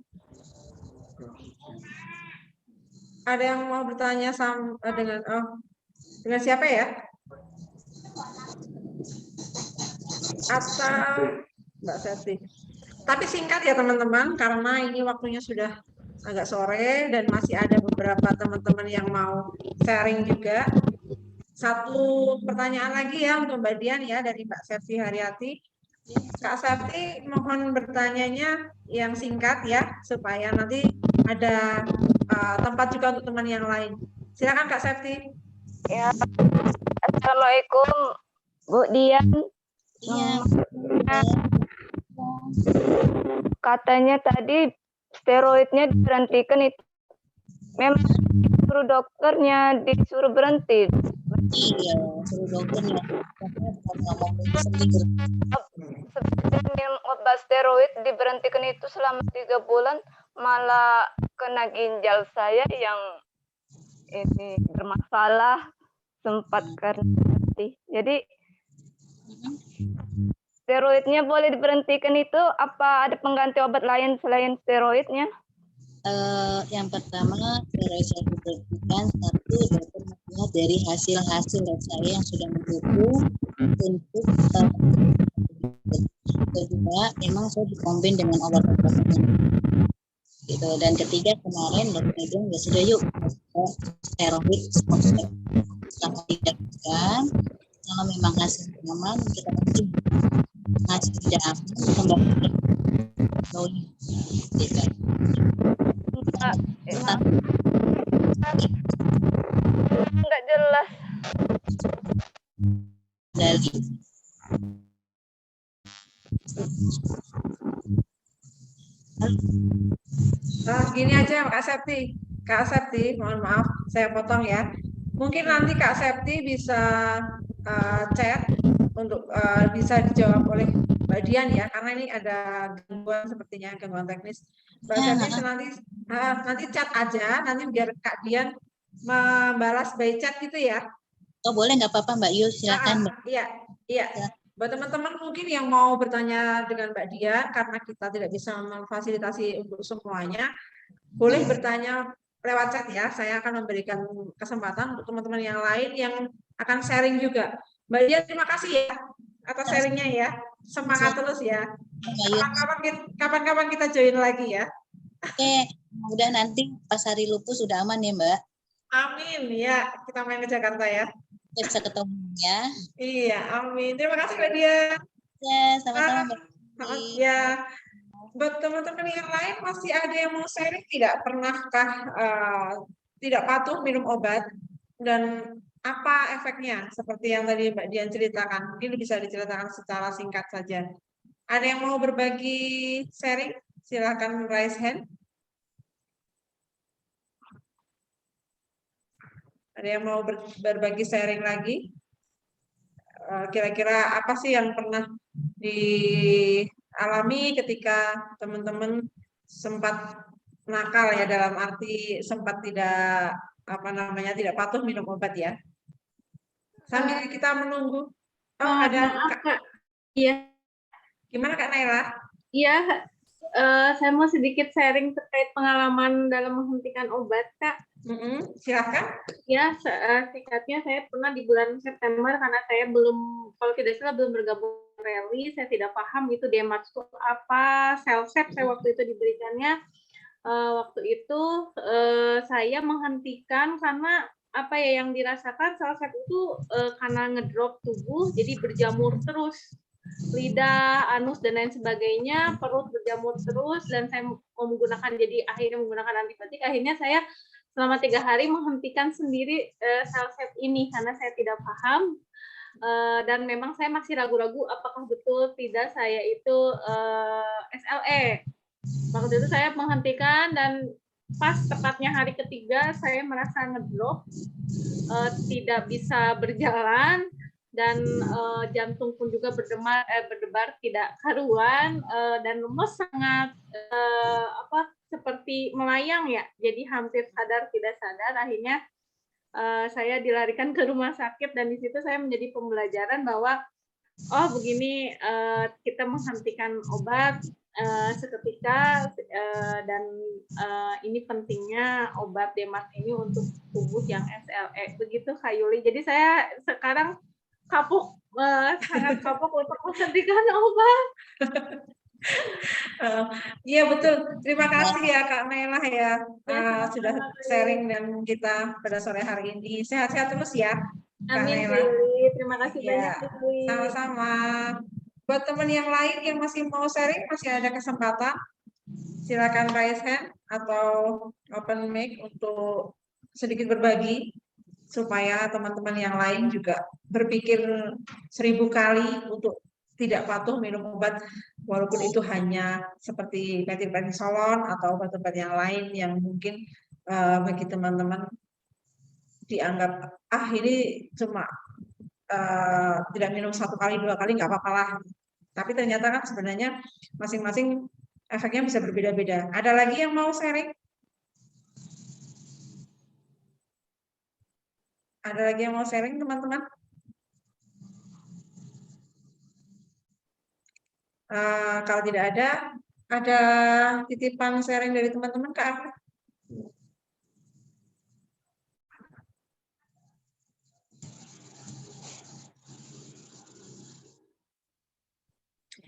Ada yang mau bertanya dengan siapa ya? Atau Mbak Seti. Tapi singkat ya teman-teman, karena ini waktunya sudah agak sore dan masih ada beberapa teman-teman yang mau sharing juga. Satu pertanyaan lagi ya untuk Mbak Dian ya dari Mbak Septi Haryati. Kak Septi mohon bertanyanya yang singkat ya supaya nanti ada tempat juga untuk teman yang lain. Silakan Kak Septi. Ya, Assalamualaikum Bu Dian. Iya. Katanya tadi steroidnya diberhentikan itu. Memang suruh dokternya disuruh berhenti. Iya, suruh dokternya. Nggak mau sendiri. Minum obat steroid diberhentikan itu selama 3 bulan, malah kena ginjal saya yang ini bermasalah sempat karena mati. Jadi steroidnya boleh diberhentikan itu, apa ada pengganti obat lain selain steroidnya? Yang pertama, steroid saya diberhentikan, satu dokter melihat dari hasil-hasil lab saya yang sudah mendukung untuk kedua, memang saya dikombin dengan obat-obatan gitu. Dan ketiga, kemarin dokter bilang ya sudah yuk steroid sama dilakukan. Kalau memang hasil aman, kita lanjut. Hasil tidak aman, kembali gitu. Enggak jelas. Dari Gini aja Kak Septi, mohon maaf saya potong ya. Mungkin nanti Kak Septi bisa chat untuk bisa dijawab oleh Mbak Dian ya, karena ini ada gangguan sepertinya, gangguan teknis. Mbak Septi nanti chat aja, nanti biar Kak Dian membalas by chat gitu ya. Oh boleh, nggak apa-apa Mbak Yul, silakan Mbak. Iya. Buat teman-teman mungkin yang mau bertanya dengan Mbak Dian, karena kita tidak bisa memfasilitasi untuk semuanya, boleh bertanya lewat chat ya. Saya akan memberikan kesempatan untuk teman-teman yang lain yang akan sharing juga. Mbak Dian, terima kasih ya atas sharingnya ya. Semangat terus ya. Kapan-kapan kita join lagi ya. Oke, mudah nanti pas hari lupus sudah aman ya Mbak. Amin ya, kita main ke Jakarta ya. Bisa ketemu ya. Iya, amin. Terima kasih Mbak Dian. Ya, sama-sama Mbak. Ya, buat teman-teman yang lain masih ada yang mau sharing tidak? Pernahkah tidak patuh minum obat dan apa efeknya? Seperti yang tadi Mbak Dian ceritakan, mungkin bisa diceritakan secara singkat saja. Ada yang mau berbagi sharing? Silakan raise hand. Ada yang mau berbagi sharing lagi? Kira-kira apa sih yang pernah dialami ketika teman-teman sempat nakal ya, dalam arti sempat tidak tidak patuh minum obat ya? Sambil kita menunggu. Ada Kak. Iya. Gimana Kak Naila? Iya, saya mau sedikit sharing terkait pengalaman dalam menghentikan obat, Kak. Silahkan. Ya, singkatnya saya pernah di bulan September, karena saya belum, kalau tidak salah belum bergabung rally, saya tidak paham itu DMARS itu apa, Cellset saya waktu itu diberikannya. Waktu itu saya menghentikan karena apa ya yang dirasakan Cellset itu karena ngedrop tubuh, jadi berjamur terus. Lidah, anus, dan lain sebagainya, perut berjamur terus, dan saya akhirnya menggunakan antibiotik, akhirnya saya selama 3 hari menghentikan sendiri sel-sel ini karena saya tidak paham. Dan memang saya masih ragu-ragu apakah betul tidak saya itu SLE. Waktu itu saya menghentikan dan pas tepatnya hari ketiga saya merasa ngedrop, tidak bisa berjalan dan jantung pun juga berdebar tidak karuan dan lemes sangat seperti melayang ya. Jadi hampir sadar tidak sadar akhirnya saya dilarikan ke rumah sakit dan di situ saya menjadi pembelajaran bahwa oh begini kita menghentikan obat seketika dan ini pentingnya obat DEMAS ini untuk tubuh yang SLE. Begitu Kak Yuli. Jadi saya sekarang kapok, sangat kapok untuk menghentikan obat. Iya betul. Terima kasih ya Kak Melah ya sudah sharing dan kita pada sore hari ini. Sehat-sehat terus ya Kak Amin, Melah. terima kasih Ya, banyak Yuli. sama-sama. Buat teman yang lain yang masih mau sharing masih ada kesempatan. Silakan raise hand atau open mic untuk sedikit berbagi supaya teman-teman yang lain juga berpikir 1000 kali untuk tidak patuh minum obat walaupun itu hanya seperti metilprednisolon atau obat-obat yang lain yang mungkin bagi teman-teman dianggap ini cuma tidak minum 1 kali 2 kali nggak apa-apa lah. Tapi ternyata kan sebenarnya masing-masing efeknya bisa berbeda-beda. Ada lagi yang mau sharing? Ada lagi yang mau sharing teman-teman? Kalau tidak ada titipan sharing dari teman-teman Kak Afri?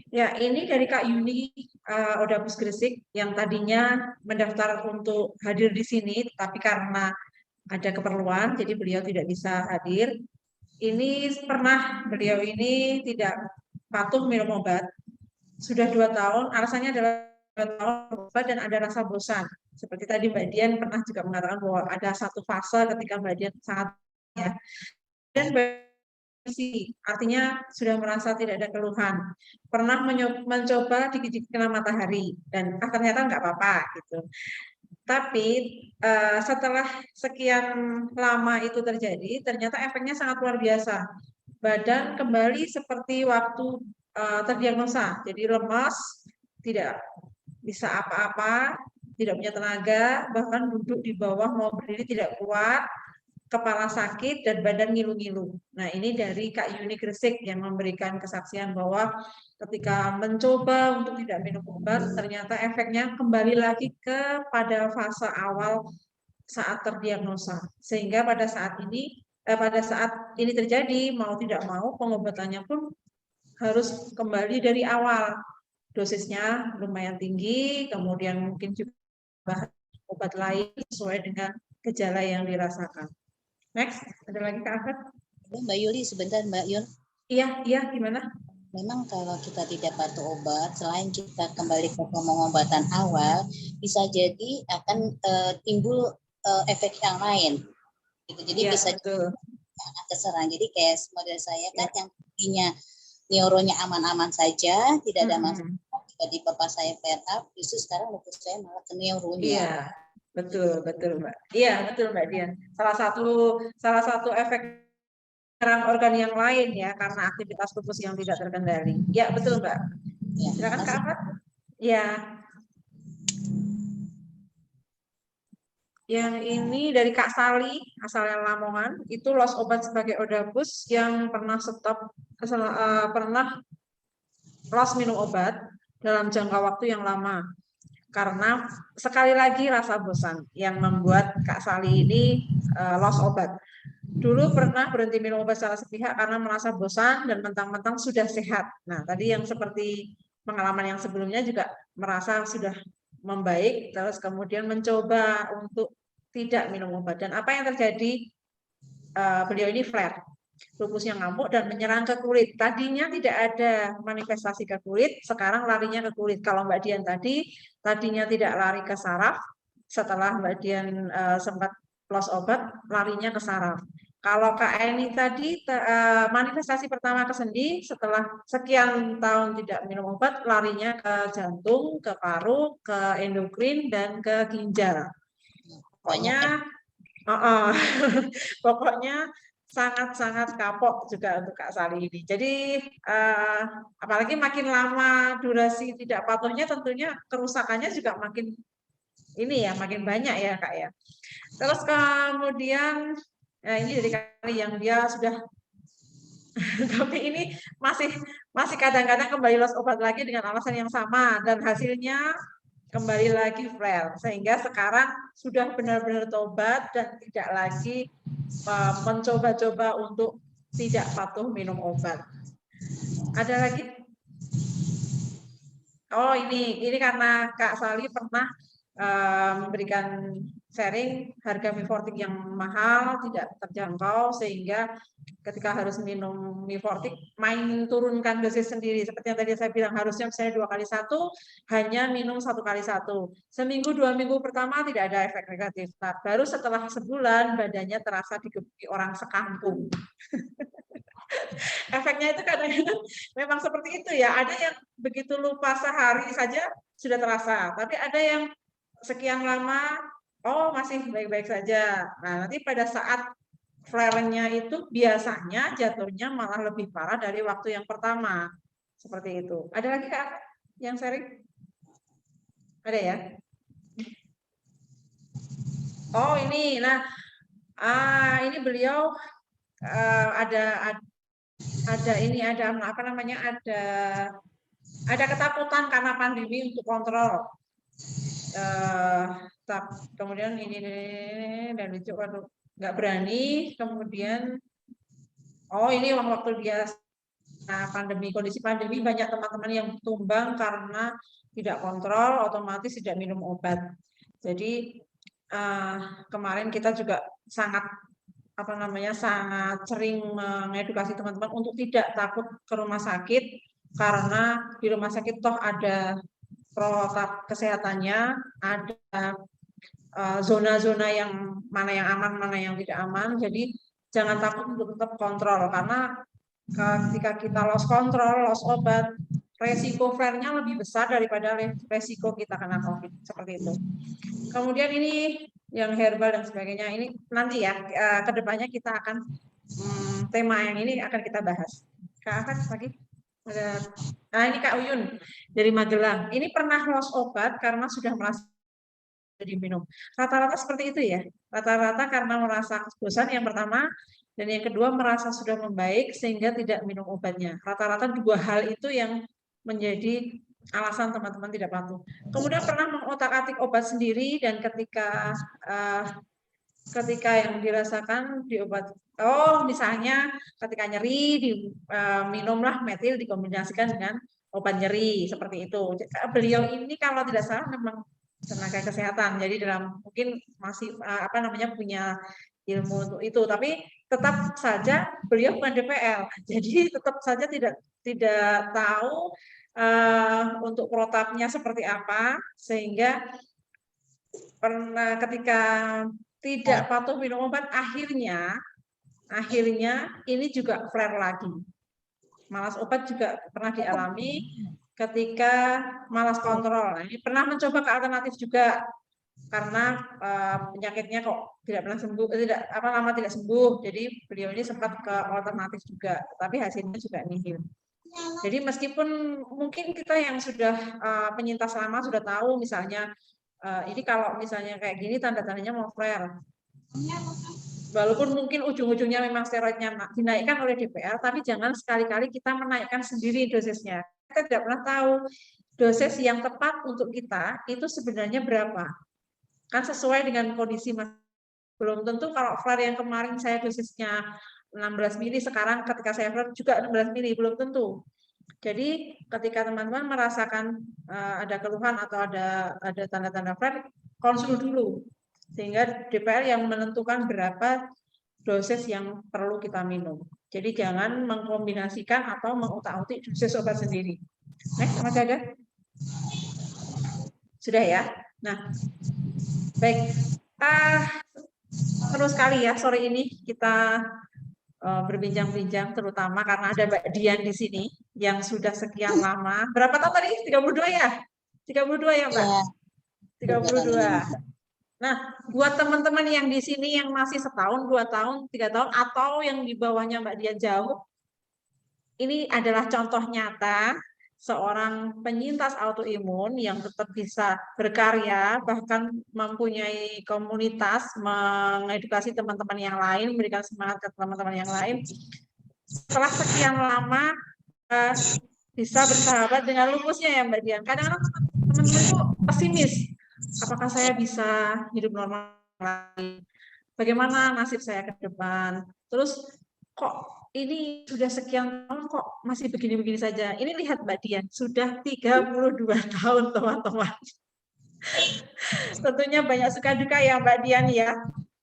Ya, ini dari Kak Yuni Odapus Gresik yang tadinya mendaftar untuk hadir di sini, tapi karena ada keperluan, jadi beliau tidak bisa hadir. Ini beliau ini tidak patuh minum obat. Sudah 2 tahun, alasannya adalah 2 tahun obat dan ada rasa bosan. Seperti tadi Mbak Dian pernah juga mengatakan bahwa ada satu fase ketika Mbak Dian sangat ya. Dan artinya sudah merasa tidak ada keluhan. Pernah mencoba dikit-dikit kena matahari dan ternyata nggak apa-apa gitu. Tapi setelah sekian lama itu terjadi, ternyata efeknya sangat luar biasa. Badan kembali seperti waktu terdiagnosa, jadi lemas, tidak bisa apa-apa, tidak punya tenaga, bahkan duduk di bawah mau berdiri tidak kuat, kepala sakit dan badan ngilu-ngilu. Nah, ini dari Kak Yuni Gresik yang memberikan kesaksian bahwa ketika mencoba untuk tidak minum obat, ternyata efeknya kembali lagi kepada fase awal saat terdiagnosa. Sehingga pada saat ini terjadi, mau tidak mau pengobatannya pun harus kembali dari awal. Dosisnya lumayan tinggi, kemudian mungkin juga obat lain sesuai dengan gejala yang dirasakan. Next, ada lagi Kak Afat? Mbak Yuli, sebentar Mbak Yul. Iya, gimana? Memang kalau kita tidak patuh obat, selain kita kembali ke pengobatan awal, bisa jadi akan timbul efek yang lain. Gitu. Jadi ya, bisa keserang. Jadi kayak model saya kan yang tadinya neuronya aman-aman saja, tidak ada masalah. Tiba-tiba pas saya flare up, justru sekarang fokus saya malah ke neuronya. Iya. Betul Mbak. Iya betul Mbak Dian. Salah satu efek serang organ yang lain ya karena aktivitas lupus yang tidak terkendali. Ya betul Mbak. Ya, silakan Kak Afat. Ya. Yang ini dari Kak Sali, asalnya Lamongan, itu loss obat sebagai Odapus yang pernah pernah loss minum obat dalam jangka waktu yang lama. Karena sekali lagi rasa bosan yang membuat Kak Sali ini loss obat. Dulu pernah berhenti minum obat secara sepihak karena merasa bosan dan mentang-mentang sudah sehat. Nah, tadi yang seperti pengalaman yang sebelumnya juga merasa sudah membaik, terus kemudian mencoba untuk tidak minum obat. Dan apa yang terjadi? Beliau ini flare. Lupusnya ngamuk dan menyerang ke kulit. Tadinya tidak ada manifestasi ke kulit, sekarang larinya ke kulit. Kalau Mbak Dian tadinya tidak lari ke saraf, setelah Mbak Dian sempat loss obat, larinya ke saraf. Kalau Kak Eni tadi manifestasi pertama ke sendi, setelah sekian tahun tidak minum obat, larinya ke jantung, ke paru, ke endokrin, dan ke ginjal. Banyak ya. Pokoknya, pokoknya sangat-sangat kapok juga untuk Kak Sali ini. Jadi apalagi makin lama durasi tidak patuhnya, tentunya kerusakannya juga makin ini ya, makin banyak ya Kak ya. Terus kemudian ini dari kali yang dia sudah tapi ini masih kadang-kadang kembali loss obat lagi dengan alasan yang sama dan hasilnya kembali lagi flare, sehingga sekarang sudah benar-benar tobat dan tidak lagi mencoba-coba untuk tidak patuh minum obat. Ada lagi? Oh ini karena Kak Sali pernah memberikan sharing harga Mifortik yang mahal, tidak terjangkau, sehingga ketika harus minum Mifortik, main turunkan dosis sendiri. Seperti yang tadi saya bilang, harusnya misalnya 2 kali 1, hanya minum 1 kali 1. Seminggu, 2 minggu pertama tidak ada efek negatif. Nah, baru setelah sebulan, badannya terasa digebuki orang sekampung. Efeknya itu kadang-kadang memang seperti itu ya. Ada yang begitu lupa sehari saja sudah terasa, tapi ada yang sekian lama, oh masih baik-baik saja. Nah, nanti pada saat flare-nya itu biasanya jatuhnya malah lebih parah dari waktu yang pertama. Seperti itu. Ada lagi Kak yang sharing? Ada ya? Oh ini, nah ini beliau ada apa namanya, ada ketakutan karena pandemi untuk kontrol. Kemudian ini dan itu nggak berani, kemudian ini waktu dia pandemi, kondisi pandemi, banyak teman-teman yang tumbang karena tidak kontrol, otomatis tidak minum obat. Jadi kemarin kita juga sangat sangat sering mengedukasi teman-teman untuk tidak takut ke rumah sakit, karena di rumah sakit toh ada protokol kesehatannya, ada zona-zona yang mana yang aman, mana yang tidak aman. Jadi jangan takut untuk tetap kontrol, karena ketika kita lost kontrol, lost obat, resiko flare-nya lebih besar daripada resiko kita kena COVID, seperti itu. Kemudian ini yang herbal dan sebagainya, ini nanti ya, kedepannya kita akan tema yang ini akan kita bahas. Kak Afat lagi? Nah ini Kak Uyun dari Magelang, ini pernah lost obat karena sudah merasa diminum. Rata-rata seperti itu ya, rata-rata karena merasa bosan yang pertama, dan yang kedua merasa sudah membaik sehingga tidak minum obatnya. Rata-rata 2 hal itu yang menjadi alasan teman-teman tidak patuh. Kemudian pernah mengotak-atik obat sendiri, dan ketika yang dirasakan di obat, misalnya ketika nyeri minumlah metil dikombinasikan dengan obat nyeri, seperti itu. Beliau ini kalau tidak salah memang tenaga kesehatan, jadi mungkin masih punya ilmu untuk itu, tapi tetap saja beliau bukan DPL, jadi tetap saja tidak tahu untuk protapnya seperti apa, sehingga pernah ketika tidak patuh minum obat, akhirnya ini juga flare lagi. Malas obat juga pernah dialami ketika malas kontrol. Nah, ini pernah mencoba ke alternatif juga, karena penyakitnya kok tidak pernah sembuh, lama tidak sembuh. Jadi beliau ini sempat ke alternatif juga, tapi hasilnya juga nihil. Jadi meskipun mungkin kita yang sudah penyintas lama sudah tahu, misalnya ini kalau misalnya kayak gini tanda-tandanya mau flare. Walaupun mungkin ujung-ujungnya memang steroidnya dinaikkan oleh DPR, tapi jangan sekali-kali kita menaikkan sendiri dosisnya. Kita tidak pernah tahu dosis yang tepat untuk kita itu sebenarnya berapa. Kan sesuai dengan kondisi belum tentu kalau flare yang kemarin saya dosisnya 16 mili, sekarang ketika saya flare juga 16 mili, belum tentu. Jadi ketika teman-teman merasakan ada keluhan atau ada tanda-tanda flare, konsul dulu, sehingga DPR yang menentukan berapa dosis yang perlu kita minum. Jadi jangan mengkombinasikan atau mengutak-utik dosis obat sendiri. Next, masih ada? Sudah ya? Nah, Baik, seru sekali ya sore ini kita berbincang-bincang, terutama karena ada Mbak Dian di sini yang sudah sekian lama. Berapa tahun tadi? 32 ya? 32 ya Mbak? Ya, 32. Nah, buat teman-teman yang di sini yang masih setahun, 2 tahun, 3 tahun, atau yang di bawahnya Mbak Dian jauh, ini adalah contoh nyata seorang penyintas autoimun yang tetap bisa berkarya, bahkan mempunyai komunitas, mengedukasi teman-teman yang lain, memberikan semangat ke teman-teman yang lain. Setelah sekian lama bisa bersahabat dengan lupusnya ya Mbak Dian. Kadang-kadang teman-teman itu pesimis, apakah saya bisa hidup normal lagi? Bagaimana nasib saya ke depan? Terus kok ini sudah sekian tahun kok masih begini-begini saja. Ini lihat Mbak Dian, sudah 32 tahun teman-teman. Tentunya banyak suka duka ya Mbak Dian ya.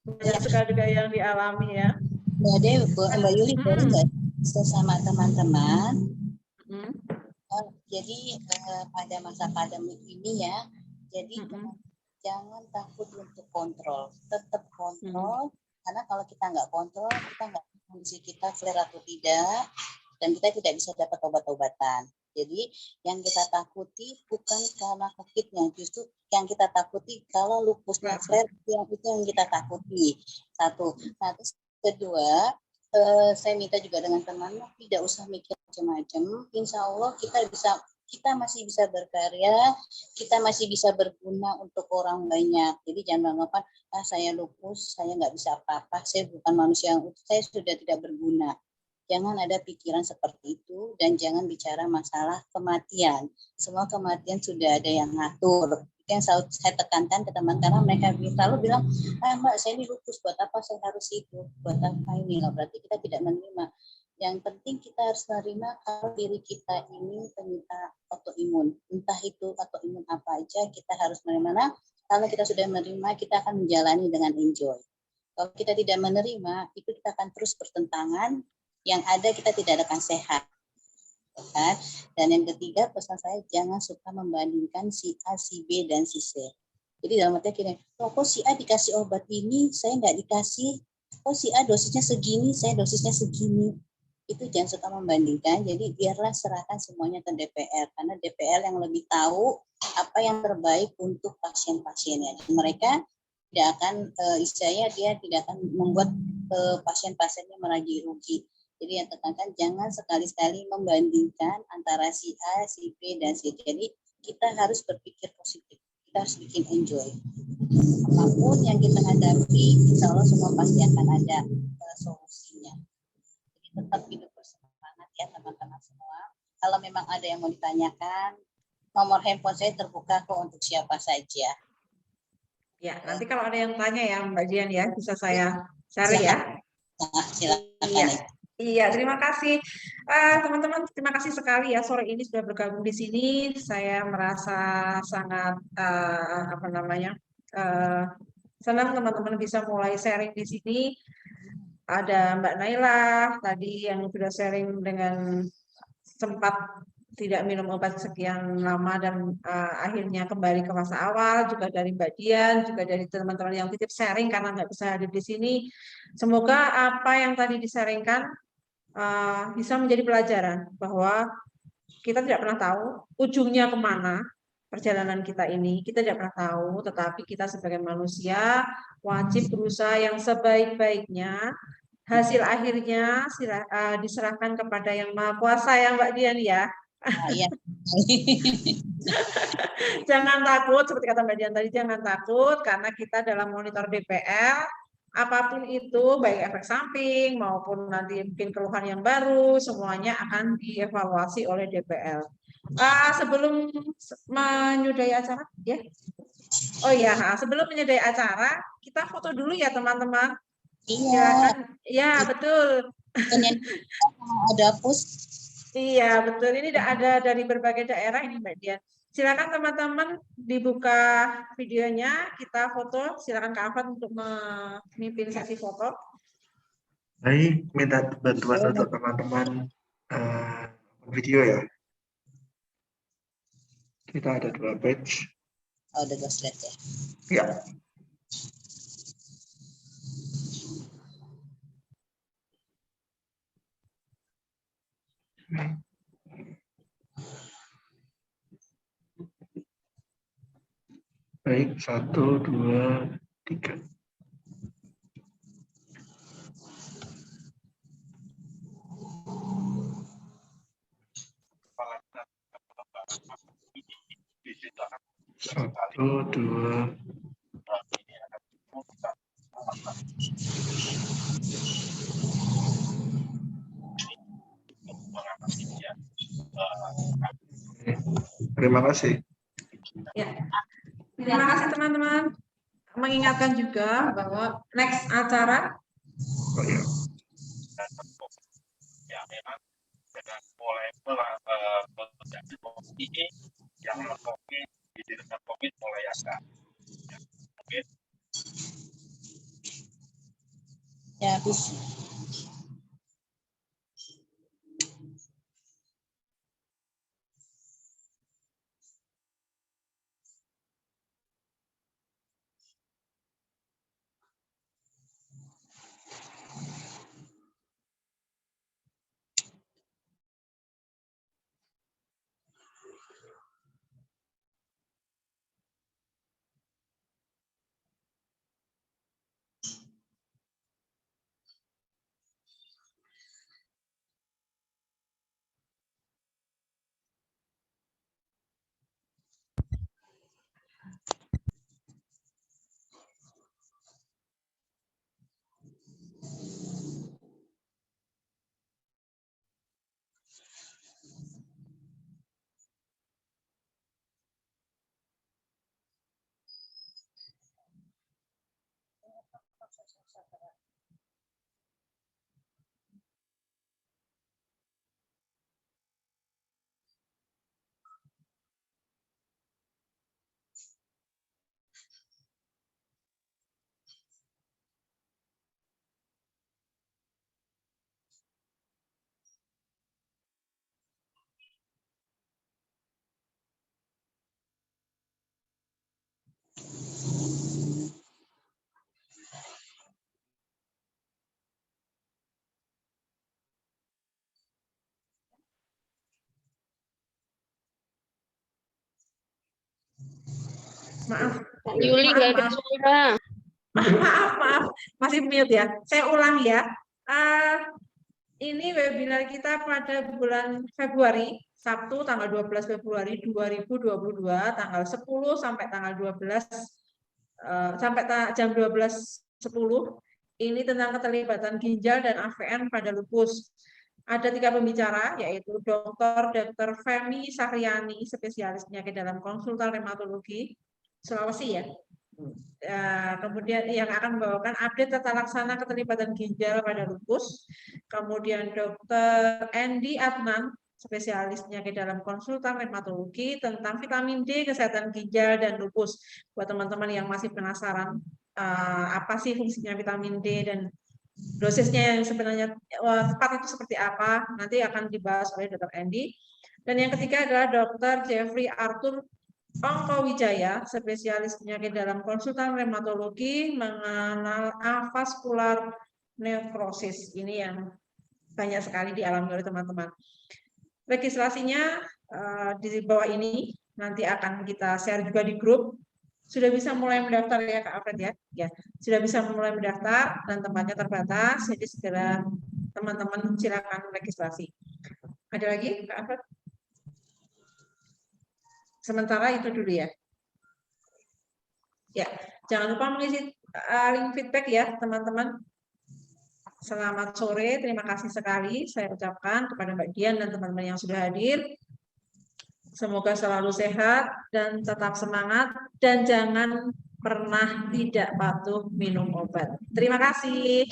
Banyak suka duka yang dialami ya. Mbak Yuli, boleh nggak sesama teman-teman? Jadi pada masa pandemi ini ya, jadi jangan takut untuk kontrol, tetap kontrol. Karena kalau kita nggak kontrol, kita nggak tahu kondisi kita flare atau tidak, dan kita tidak bisa dapat obat-obatan. Jadi yang kita takuti bukan karena COVID-nya, justru yang kita takuti kalau lupusnya flare, itu yang kita takuti. Satu. Nah, terus kedua, saya minta juga dengan teman tidak usah mikir macam-macam. Insya Allah kita masih bisa berkarya, kita masih bisa berguna untuk orang banyak. Jadi jangan anggapan saya lupus, saya nggak bisa apa-apa, saya bukan manusia yang utuh, saya sudah tidak berguna. Jangan ada pikiran seperti itu dan jangan bicara masalah kematian. Semua kematian sudah ada yang ngatur. Yang selalu saya tekankan ke teman karena mereka selalu bilang, Mbak saya ini lupus, buat apa saya harus hidup, buat apa ini? Nah, berarti kita tidak menerima. Yang penting kita harus menerima kalau diri kita ini penyintas autoimun, entah itu autoimun apa aja, kita harus menerima. Nah, kalau kita sudah menerima, kita akan menjalani dengan enjoy. Kalau kita tidak menerima, itu kita akan terus bertentangan. Yang ada kita tidak akan sehat. Kan? Dan yang ketiga pesan saya jangan suka membandingkan si A, si B dan si C. Jadi dalam artinya gini, kok si A dikasih obat ini, saya nggak dikasih. Kok si A dosisnya segini, saya dosisnya segini. Itu jangan suka membandingkan. Jadi biarlah serahkan semuanya ke DPR karena DPR yang lebih tahu apa yang terbaik untuk pasien-pasiennya. Mereka tidak akan istilahnya dia tidak akan membuat pasien-pasiennya rugi. Jadi yang tekankan jangan sekali-sekali membandingkan antara si A, si B, dan si D. Jadi kita harus berpikir positif. Kita harus bikin enjoy. Apapun yang kita hadapi, insya Allah semua pasti akan ada solusinya. Jadi tetap hidup bersemangat ya teman-teman semua. Kalau memang ada yang mau ditanyakan, nomor handphone saya terbuka kok untuk siapa saja. Ya, nanti kalau ada yang tanya ya Mbak Dian ya, bisa saya share ya. Silakan. Iya, terima kasih teman-teman. Terima kasih sekali ya sore ini sudah bergabung di sini. Saya merasa sangat senang teman-teman bisa mulai sharing di sini. Ada Mbak Naila tadi yang sudah sharing dengan sempat tidak minum obat sekian lama dan akhirnya kembali ke masa awal, juga dari Mbak Dian, juga dari teman-teman yang titip sharing karena nggak bisa hadir di sini. Semoga apa yang tadi disaringkan bisa menjadi pelajaran bahwa kita tidak pernah tahu ujungnya kemana perjalanan kita ini. Kita tidak pernah tahu, tetapi kita sebagai manusia wajib berusaha yang sebaik-baiknya. Hasil akhirnya diserahkan kepada Yang Maha Kuasa ya Mbak Dian ya. Iya. Jangan takut, seperti kata Mbak Dian tadi, jangan takut karena kita dalam monitor DPR. Apapun itu, baik efek samping maupun nanti mungkin keluhan yang baru, semuanya akan dievaluasi oleh DPR. Sebelum menyudahi acara, ya. Oh iya, sebelum menyudahi acara, kita foto dulu ya teman-teman. Iya. Ya betul. Ada pus. Iya betul. Ini ada dari berbagai daerah ini Mbak Dian. Silakan teman-teman dibuka videonya, kita foto. Silakan Kak Afan untuk memimpin sesi foto. Baik, minta bantuan untuk teman-teman video ya. Kita ada 2 batch. Ada 2 slide ya. Ya. Baik, 1, 2, 3. Satu, dua. Terima kasih. Ya, terima kasih teman-teman. Mengingatkan juga bahwa next acara Oh, ya. Ya, habis. maaf, Yuli nggak ada maaf. suara. Maaf, masih mute ya. Saya ulang ya. Ini webinar kita pada bulan Februari, Sabtu tanggal 12 Februari 2022, tanggal 10 sampai tanggal 12 sampai jam 12.10. Ini tentang keterlibatan ginjal dan AVN pada lupus. Ada 3 pembicara, yaitu Dr. Femi Sahriani, spesialis penyakit dalam konsultan reumatologi Sulawesi ya. Kemudian yang akan membawakan update tata laksana keterlibatan ginjal pada lupus. Kemudian Dr. Andy Adnan, spesialis penyakit dalam konsultan reumatologi tentang vitamin D, kesehatan ginjal dan lupus. Buat teman-teman yang masih penasaran apa sih fungsinya vitamin D dan dosisnya yang sebenarnya tepat itu seperti apa, nanti akan dibahas oleh Dr. Andy. Dan yang ketiga adalah Dr. Jeffrey Arthur Ongkowijaya, spesialis penyakit dalam konsultan reumatologi mengenal avaskular nekrosis. Ini yang banyak sekali dialami oleh teman-teman. Registrasinya di bawah ini nanti akan kita share juga di grup. Sudah bisa mulai mendaftar ya Kak Alfred ya? Ya, sudah bisa mulai mendaftar dan tempatnya terbatas, jadi segera teman-teman silakan registrasi. Ada lagi Kak Alfred? Sementara itu dulu ya. Ya, jangan lupa mengisi link feedback ya teman-teman. Selamat sore, terima kasih sekali saya ucapkan kepada Mbak Dian dan teman-teman yang sudah hadir. Semoga selalu sehat dan tetap semangat dan jangan pernah tidak patuh minum obat. Terima kasih.